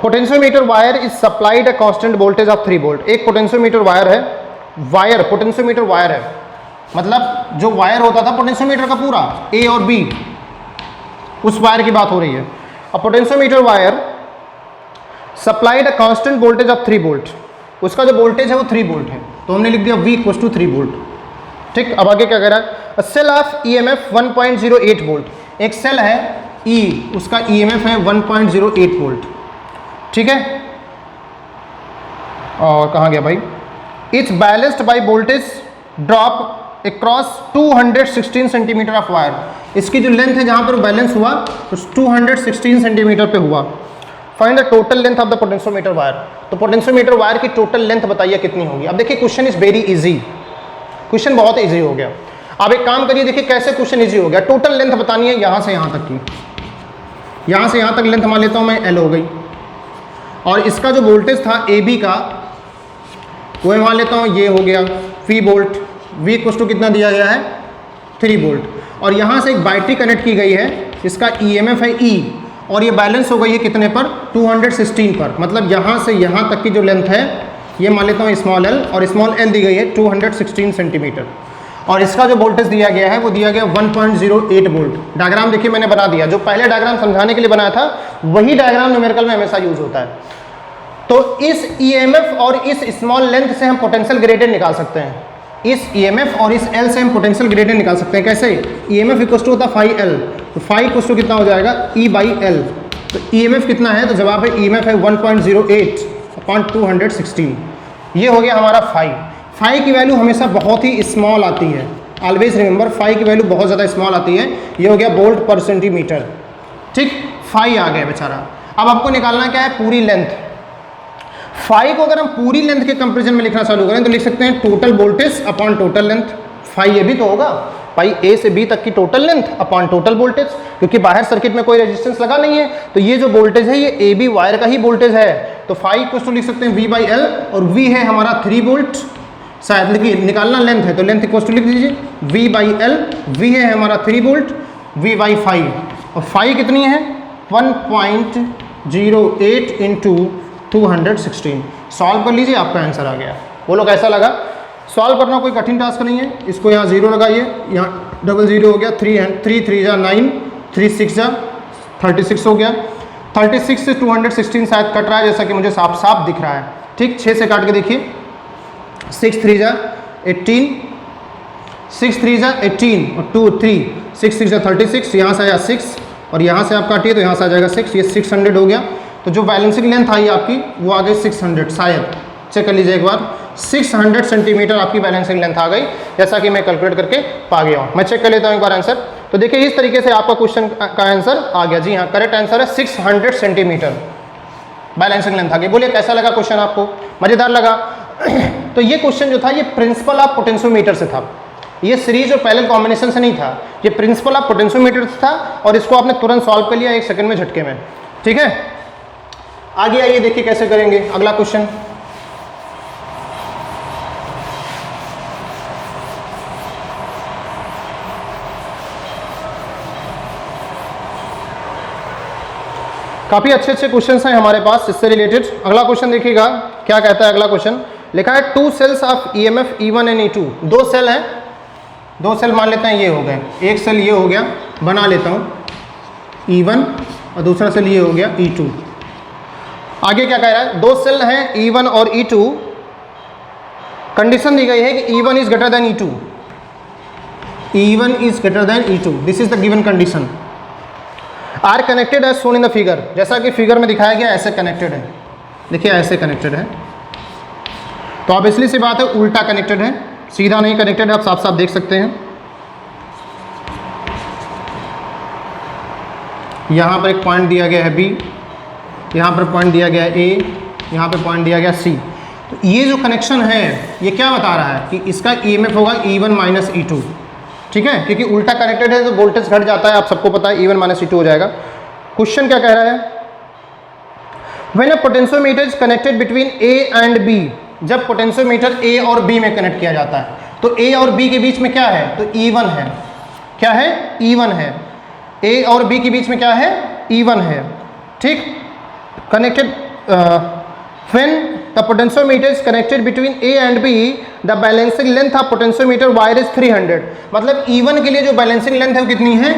Potentiometer wire is supplied a constant voltage of 3 volt. एक पोटेंशियोमीटर वायर है, वायर पोटेंशियोमीटर वायर है, मतलब जो वायर होता था पोटेंशियोमीटर का पूरा ए और बी, उस वायर की बात हो रही है। अ potentiometer wire supplied a constant voltage of 3 volt, उसका जो वोल्टेज है वो 3 वोल्ट है, तो हमने लिख दिया V इक्वल्स टू 3 वोल्ट। ठीक, अब आगे क्या कह रहा है? अ सेल ऑफ EMF 1.08 वोल्ट। एक सेल है E, उसका EMF है 1.08 वोल्ट। ठीक है, और कहाँ गया भाई? It's balanced by voltage drop across 216 centimetre of wire. इसकी जो लेंथ है जहाँ पर बैलेंस हुआ तो 216 सेंटीमीटर पे हुआ। Find the total length of the potentiometer wire. तो पोटेंशियोमीटर वायर की टोटल लेंथ बताइए कितनी होगी। अब देखिए question is very easy, question बहुत इजी हो गया। अब एक काम करिए, देखिए कैसे क्वेश्चन इजी हो गया। टोटल लेंथ बतानी है यहाँ से यहाँ तक की, यहाँ से यहाँ तक लेंथ मान लेता हूँ मैं, L हो गई, और इसका जो वोल्टेज था AB का वो मान लेता हूँ ये हो गया V volt. V equals to कितना दिया गया है? 3 वोल्ट। और यहाँ से एक बैटरी कनेक्ट की गई है, इसका EMF है E, और ये बैलेंस हो गई है कितने पर? 216 पर। मतलब यहाँ से यहाँ तक की जो लेंथ है ये मान लेता हूँ स्मॉल l, और स्मॉल l दी गई है 216 सेंटीमीटर, और इसका जो वोल्टेज दिया गया है वो दिया गया 1.08 वोल्ट। डायग्राम देखिए मैंने बना दिया, जो पहले डायग्राम समझाने के लिए बनाया था वही डायग्राम न्यूमेरिकल में हमेशा यूज होता है। तो इस EMF और इस स्मॉल लेंथ से हम पोटेंशियल ग्रेडियंट निकाल सकते हैं। इस EMF और इस L से हम पोटेंशियल ग्रेडियंट निकाल सकते हैं। कैसे? EMF इक्वल्स टू होता है फाई L, तो फाई इक्वल्स टू कितना हो जाएगा? E by L। तो EMF कितना है? तो जवाब है EMF है 1.08 अपॉन 216। ये हो गया हमारा फाई। फाई की वैल्यू हमेशा बहुत ही स्मॉल आती है, ऑलवेज रिमेंबर, फाई की वैल्यू बहुत ज़्यादा स्मॉल आती है। ये हो गया वोल्ट पर सेंटीमीटर। ठीक, फाई आ गया बेचारा। अब आपको निकालना क्या है? पूरी लेंथ। फाई को अगर हम पूरी लेंथ के कंपेरिजन में लिखना चालू करें तो लिख सकते हैं total voltage upon total length. Phi ये भी तो होगा, फाई A से B तक की total length upon total voltage, क्योंकि बाहर सर्किट में कोई रेजिस्टेंस लगा नहीं है, तो ये जो वोल्टेज है ये AB वायर का ही वोल्टेज है। तो फाई इक्वल्स टू लिख सकते हैं V बाई L, और V है हमारा 3 वोल्ट, शायद लेकिन निकालना लेंथ है तो लेंथ इक्वल्स टू लिख दीजिए V बाई L। V है हमारा 3 वोल्ट, V बाई फाई, और फाई कितनी है? 1.08 इंटू 216। सॉल्व कर लीजिए, आपका आंसर आ गया। बोलो कैसा लगा? सॉल्व करना कोई कठिन टास्क नहीं है। इसको यहाँ 0 लगाइए, यहाँ डबल 0 हो गया, 3 3 जा 9, 3 6 जा 36 हो गया। 36 से 216 शायद कट रहा है, जैसा कि मुझे साफ साफ दिख रहा है। ठीक, 6 से काट के देखिए, 6 3 जा 18, 6 3 जा 18 और 2 3, 6 6 जा 36, यहाँ से आया 6, और यहाँ से आप काटिए तो यहाँ से आ जाएगा 6, ये 600 हो गया। तो जो बैलेंसिंग लेंथ आई आपकी वो आ गई 600, शायद चेक कर लीजिए एक बार, 600 सेंटीमीटर आपकी बैलेंसिंग लेंथ आ गई, जैसा कि मैं कैलकुलेट करके पा गया हूँ। मैं चेक कर लेता हूँ एक बार आंसर। तो देखिए इस तरीके से आपका क्वेश्चन का आंसर आ गया। जी हाँ, करेक्ट आंसर है 600 सेंटीमीटर बैलेंसिंग लेंथ आ गई। बोलिए कैसा लगा क्वेश्चन आपको? मज़ेदार लगा? तो ये क्वेश्चन जो था ये प्रिंसिपल ऑफ पोटेंशियोमीटर से था, ये सीरीज और पैरेलल कॉम्बिनेशन से नहीं था, ये प्रिंसिपल ऑफ पोटेंशियोमीटर से था, और इसको आपने तुरंत सॉल्व कर लिया 1 सेकंड में झटके में। ठीक है, आगे आइए देखिए कैसे करेंगे अगला क्वेश्चन। काफी अच्छे अच्छे क्वेश्चंस हैं हमारे पास इससे रिलेटेड। अगला क्वेश्चन देखिएगा क्या कहता है। अगला क्वेश्चन लिखा है 2 cells of EMF E1 and E2। 2 cell हैं, 2 सेल मान लेते हैं ये हो गए, एक सेल ये हो गया, बना लेता हूँ E1, और दूसरा सेल ये हो गया E2। आगे क्या कह रहा है? 2 सेल हैं E1 और E2, कंडीशन दी गई है कि E1 is greater than E2, E1 is greater than E2, this is the given condition. Are connected as shown in the figure, जैसा कि फिगर में दिखाया गया ऐसे कनेक्टेड है, देखिए ऐसे कनेक्टेड है। तो ऑब्वियसली सी बात है उल्टा कनेक्टेड है, सीधा नहीं कनेक्टेड है, आप साफ साफ देख सकते हैं। यहाँ पर एक पॉइंट दिया गया है B, यहाँ पर पॉइंट दिया गया है A, यहाँ पर पॉइंट दिया गया C। तो ये जो कनेक्शन है ये क्या बता रहा है कि इसका EMF होगा E1 माइनस E2। ठीक है, क्योंकि उल्टा कनेक्टेड है तो वोल्टेज घट जाता है, आप सबको पता है E1 माइनस E2 हो जाएगा। क्वेश्चन क्या कह रहा है? When a potentiometer is connected between A and B, जब पोटेंशियोमीटर ए और बी में कनेक्ट किया जाता है तो ए और बी के बीच में क्या है, तो E1 है। क्या है, E1 है। ए और बी के बीच में क्या है, E1 है। ठीक, connected when the potentiometer is connected between A and be the balancing length of potentiometer wire is 300। मतलब E1 के लिए जो बैलेंसिंग लेंथ है वो कितनी है,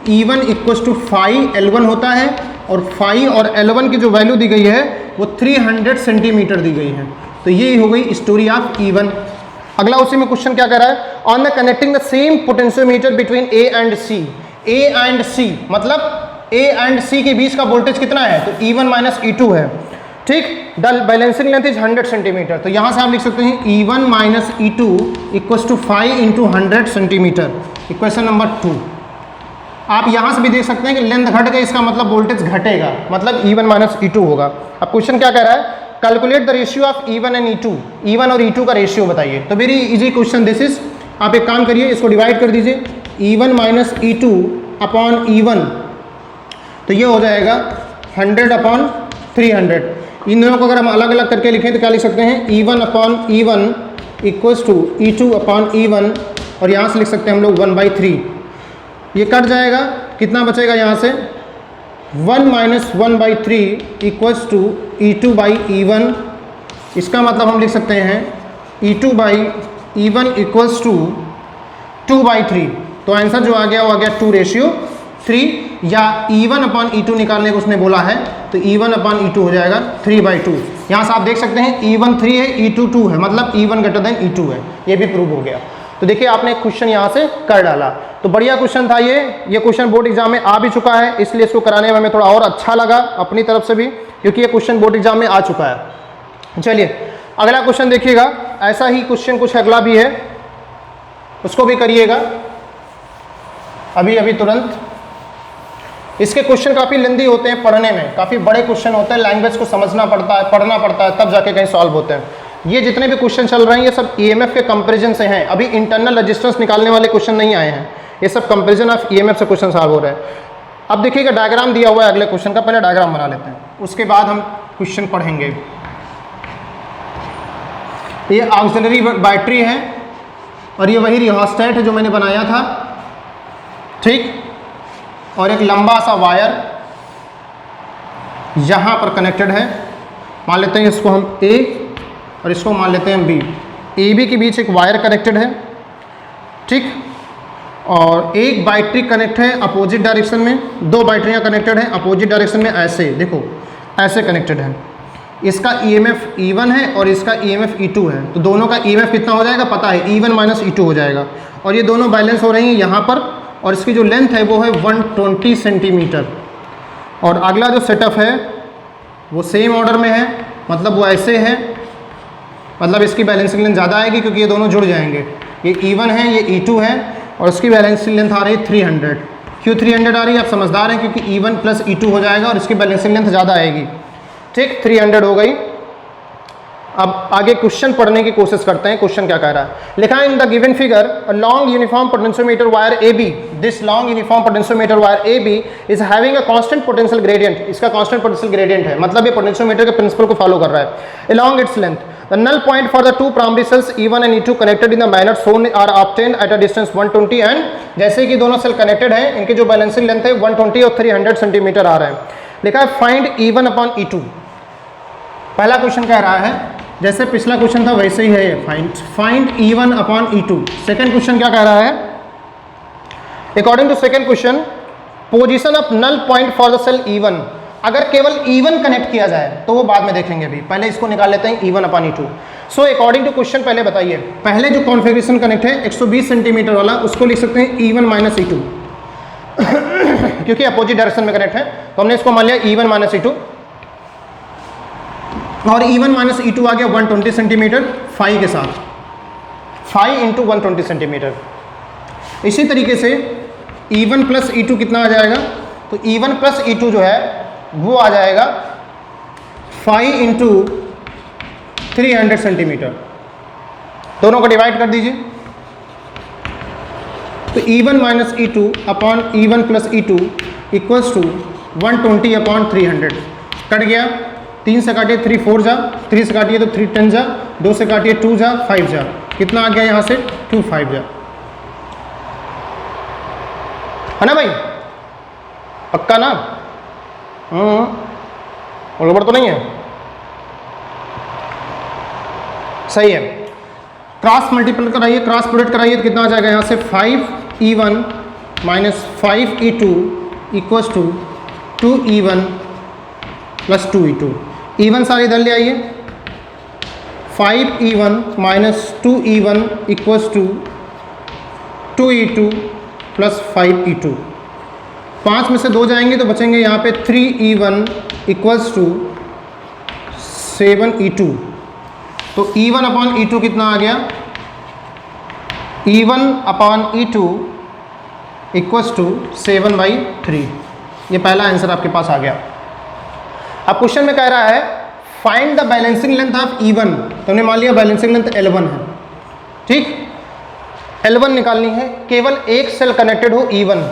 E1 equals to phi L1 होता है, और फाई और L1 की जो वैल्यू दी गई है वो 300 सेंटीमीटर दी गई है। तो ये हो गई स्टोरी ऑफ E1। अगला उसी में क्वेश्चन क्या कह रहा है, on the connecting the same potentiometer between A and C. A and C मतलब ए एंड सी के बीच का वोल्टेज कितना है, तो E1 माइनस E2 है। ठीक, the balancing length is 100 centimetre. तो यहाँ से आप लिख सकते हैं E1 minus E2 equals to 5 into 100 centimetre. Equation number 2। आप यहाँ से भी देख सकते हैं कि लेंथ घट गई, इसका मतलब वोल्टेज घटेगा, मतलब E1 माइनस E2 होगा। अब क्वेश्चन क्या कह रहा है, calculate the ratio of E1 and E2। E1 और E2 का रेशियो बताइए। तो very easy question this is. आप एक काम करिए, इसको डिवाइड कर दीजिए, E1 minus E2 upon E1, तो ये हो जाएगा 100 अपॉन 300। इन दोनों को अगर हम अलग अलग करके लिखें तो क्या लिख सकते हैं, E1 upon E1 equals to E2 upon E1, और यहाँ से लिख सकते हैं हम लोग 1/3। ये कट जाएगा, कितना बचेगा यहाँ से, 1 minus 1/3 equals to E2 by E1। इसका मतलब हम लिख सकते हैं E2 by E1 equals to 2/3। तो आंसर जो आ गया वो आ गया 2:3, या E1 अपॉन E2 निकालने को उसने बोला है, तो E1 अपॉन E2 हो जाएगा 3/2। यहाँ से आप देख सकते हैं E1 3 है, E2 2 है, मतलब E1 ग्रेटर देन E2 है। ये भी प्रूव हो गया। तो देखिए आपने एक क्वेश्चन यहाँ से कर डाला, तो बढ़िया क्वेश्चन था ये क्वेश्चन बोर्ड एग्जाम में आ भी चुका है, इसलिए इसको कराने में हमें थोड़ा और अच्छा लगा अपनी तरफ से भी, क्योंकि ये क्वेश्चन बोर्ड एग्जाम में आ चुका है। चलिए अगला क्वेश्चन देखिएगा, ऐसा ही क्वेश्चन कुछ अगला भी है, उसको भी करिएगा अभी अभी तुरंत। इसके क्वेश्चन काफ़ी लेंदी होते हैं पढ़ने में, काफ़ी बड़े क्वेश्चन होते हैं, लैंग्वेज को समझना पड़ता है, पढ़ना पड़ता है, तब जाके कहीं सॉल्व होते हैं। ये जितने भी क्वेश्चन चल रहे हैं ये सब EMF के कंपैरिजन से हैं, अभी इंटरनल रेजिस्टेंस निकालने वाले क्वेश्चन नहीं आए हैं, ये सब कंपैरिजन ऑफ EMF से क्वेश्चन सॉल्व हो रहे हैं। अब देखिएगा डायग्राम दिया हुआ है अगले क्वेश्चन का, पहले डायग्राम बना लेते हैं, उसके बाद हम क्वेश्चन पढ़ेंगे। ये ऑक्सिलरी बैटरी है और ये वही रियोस्टेट है जो मैंने बनाया था। ठीक, और एक लंबा सा वायर यहाँ पर कनेक्टेड है, मान लेते हैं इसको हम A और इसको मान लेते हैं B। AB के बीच एक वायर कनेक्टेड है। ठीक, और एक बैटरी कनेक्ट है अपोजिट डायरेक्शन में, दो बैटरियाँ कनेक्टेड हैं अपोजिट डायरेक्शन में, ऐसे देखो ऐसे कनेक्टेड है। इसका EMF E1 है और इसका EMF E2 है, तो दोनों का EMF कितना हो जाएगा पता है, E1 माइनस E2 हो जाएगा। और ये दोनों बैलेंस हो रही हैं यहाँ पर, और इसकी जो लेंथ है वो है 120 सेंटीमीटर। और अगला जो सेटअप है वो सेम ऑर्डर में है, मतलब वो ऐसे है, मतलब इसकी बैलेंसिंग लेंथ ज़्यादा आएगी क्योंकि ये दोनों जुड़ जाएंगे। ये E1 है, ये E2 है, और इसकी बैलेंसिंग लेंथ आ रही है 300। क्यों 300 आ रही है, आप समझदार हैं, क्योंकि E1 प्लस E2 हो जाएगा और इसकी बैलेंसिंग लेंथ ज़्यादा आएगी। ठीक, 300 हो गई। अब आगे क्वेश्चन पढ़ने की कोशिश करते हैं, क्वेश्चन क्या कह रहा है। लिखा है in the given figure a long uniform potentiometer wire AB, this long uniform potentiometer wire AB is having a constant potential gradient. इसका कांस्टेंट पोटेंशियल ग्रेडियंट है, मतलब ये पोटेंशियोमीटर के प्रिंसिपल को फॉलो कर रहा है। Along its length the null point for the two primary cells E1 and E2 connected in the manner shown are obtained at a distance 120 and, जैसे कि दोनों सेल कनेक्टेड हैं, इनकी जो बैलेंसिंग लेंथ है 120 और 300 सेंटीमीटर आ रहे हैं। लिखा है फाइंड E1 अपॉन E2। पहला क्वेश्चन कह रहा है, जैसे पिछला क्वेश्चन था वैसे ही है ये, find E1 upon E2। Second question क्या कह रहा है, according to second question position of null point for the cell E1। अगर केवल E1 कनेक्ट किया जाए तो वो बाद में देखेंगे, अभी पहले इसको निकाल लेते हैं E1 upon E2। So according to question पहले बताइए, पहले जो कॉन्फ़िगरेशन कनेक्ट है 120 सेंटीमीटर वाला, उसको लिख सकते हैं E1 माइनस E2 क्योंकि अपोजिट डायरेक्शन में कनेक्ट है, तो हमने इसको मान लिया E1 माइनस E2। और E1 माइनस E2 आ गया 120 सेंटीमीटर फाई के साथ, फाई इंटू 120 सेंटीमीटर। इसी तरीके से E1 प्लस E2 कितना आ जाएगा, तो E1 प्लस E2 जो है वो आ जाएगा फाई इंटू 300 सेंटीमीटर। दोनों को डिवाइड कर दीजिए, तो E1 minus E2 upon E1 plus E2 equals to 120 upon 300। Cut गया, 3 से काटिए 3 4 जा, 3 से काटिए तो 3 10 जा, 2 से काटिए 2 जा 5 जा, कितना आ गया यहाँ से 2 5 जा, है ना भाई, पक्का ना? गड़बड़ तो नहीं है? सही है। क्रॉस मल्टीपल कराइए, क्रॉस प्रोडक्ट कराइए तो कितना आ जाएगा यहाँ से 5e1 minus 5e2 equals to 2e1 plus 2e2। e1 सारे इधर ले आइए, 5e1 minus 2e1 equals to 2e2 plus 5e2। 5 में से 2 जाएंगे तो बचेंगे यहाँ पे 3e1 इक्वल्स टू 7e2। तो e1 अपॉन e2 कितना आ गया? e1 upon e2 equals to 7/3। ये पहला आंसर आपके पास आ गया। अब क्वेश्चन में कह रहा है find the balancing length of e1। तो हमने मान लिया बैलेंसिंग लेंथ L1 है, ठीक, L1 निकालनी है। केवल एक सेल कनेक्टेड हो E1,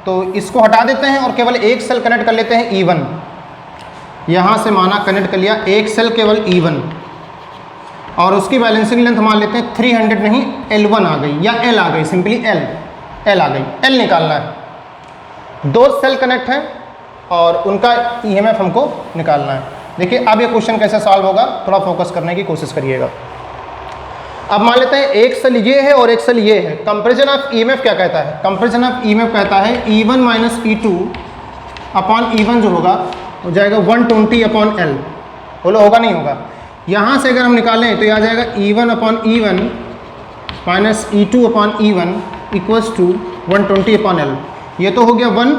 तो इसको हटा देते हैं और केवल एक सेल कनेक्ट कर लेते हैं E1। यहाँ से माना कनेक्ट कर लिया एक सेल केवल E1 और उसकी बैलेंसिंग लेंथ मान लेते हैं 300 नहीं L1 आ गई या L आ गई, सिंपली L आ गई। L निकालना है। 2 सेल कनेक्ट हैं और उनका EMF हमको निकालना है। देखिए अब ये क्वेश्चन कैसे सॉल्व होगा, थोड़ा फोकस करने की कोशिश करिएगा। अब मान लेते हैं एक सेल ये है और एक सेल ये है। कंपैरिजन ऑफ EMF क्या कहता है? कंपैरिजन ऑफ EMF कहता है E1 minus E2 upon E1 जो होगा हो जाएगा 120 अपॉन L। बोलो होगा नहीं होगा? यहाँ से अगर हम निकालें तो ये आ जाएगा E1 upon E1 minus E2 upon E1 equals to 120 upon L। ये तो हो गया 1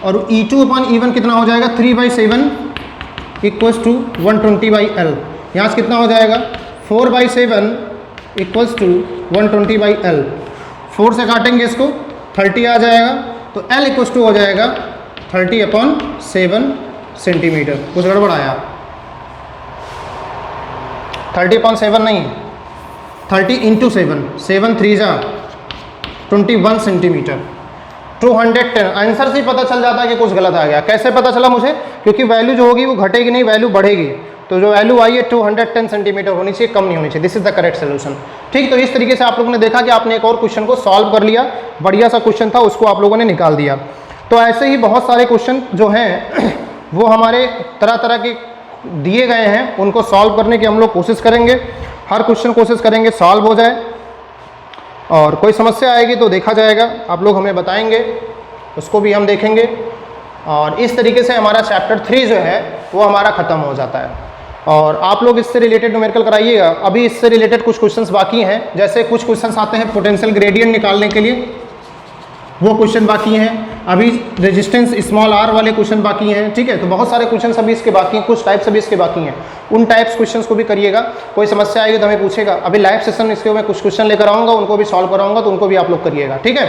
और E2 अपॉन E1 कितना हो जाएगा 3/7 इक्वल्स टू 120/L। यहाँ से कितना हो जाएगा 4/7 इक्वल्स टू 120/L। 4 से काटेंगे इसको 30 आ जाएगा, तो L इक्वल्स टू हो जाएगा 30/7 सेंटीमीटर। कुछ गड़बड़ आया? 30/7 नहीं, 30 इंटू 7, 7 3 जा 21 सेंटीमीटर। 210 आंसर से ही पता चल जाता है कि कुछ गलत आ गया। कैसे पता चला मुझे? क्योंकि वैल्यू जो होगी वो घटेगी नहीं, वैल्यू बढ़ेगी। तो जो वैल्यू आई है 210 सेंटीमीटर होनी चाहिए, कम नहीं होनी चाहिए। This is the correct solution. ठीक, तो इस तरीके से आप लोगों ने देखा कि आपने एक और क्वेश्चन को सॉल्व कर लिया। बढ़िया सा क्वेश्चन था, उसको आप लोगों ने निकाल दिया। तो ऐसे ही बहुत सारे क्वेश्चन जो हैं वो हमारे तरह तरह के दिए गए हैं, उनको सॉल्व करने की हम लोग कोशिश करेंगे। हर क्वेश्चन कोशिश करेंगे सॉल्व हो जाए, और कोई समस्या आएगी तो देखा जाएगा, आप लोग हमें बताएंगे, उसको भी हम देखेंगे। और इस तरीके से हमारा चैप्टर 3 जो है वो हमारा ख़त्म हो जाता है। और आप लोग इससे रिलेटेड न्यूमेरिकल कराइएगा। अभी इससे रिलेटेड कुछ क्वेश्चंस बाकी हैं, जैसे कुछ क्वेश्चंस आते हैं पोटेंशियल ग्रेडियंट निकालने के लिए, वो क्वेश्चन बाकी हैं। अभी रेजिस्टेंस स्मॉल r वाले क्वेश्चन बाकी हैं। ठीक है, तो बहुत सारे क्वेश्चन अभी इसके बाकी हैं, कुछ टाइप्स अभी इसके बाकी हैं। उन टाइप्स क्वेश्चंस को भी करिएगा। कोई समस्या आएगी तो हमें पूछेगा। अभी लाइव सेशन इसके मैं कुछ क्वेश्चन लेकर आऊँगा, उनको भी सॉल्व कराऊंगा, तो उनको भी आप लोग करिएगा। ठीक है,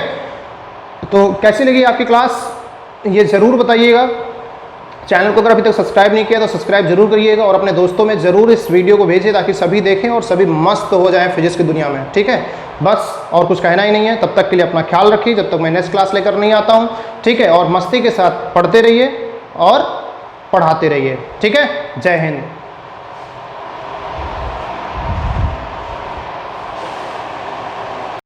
तो कैसी लगी आपकी क्लास ये ज़रूर बताइएगा। चैनल को अगर अभी तक सब्सक्राइब नहीं किया तो सब्सक्राइब जरूर करिएगा, और अपने दोस्तों में ज़रूर इस वीडियो को भेजिए ताकि सभी देखें और सभी मस्त हो जाएं फिजिक्स की दुनिया में। ठीक है, बस और कुछ कहना ही नहीं है। तब तक के लिए अपना ख्याल रखिए, जब तक मैं नेक्स्ट क्लास लेकर नहीं आता हूँ। ठीक है, और मस्ती के साथ पढ़ते रहिए और पढ़ाते रहिए। ठीक है, जय हिंद।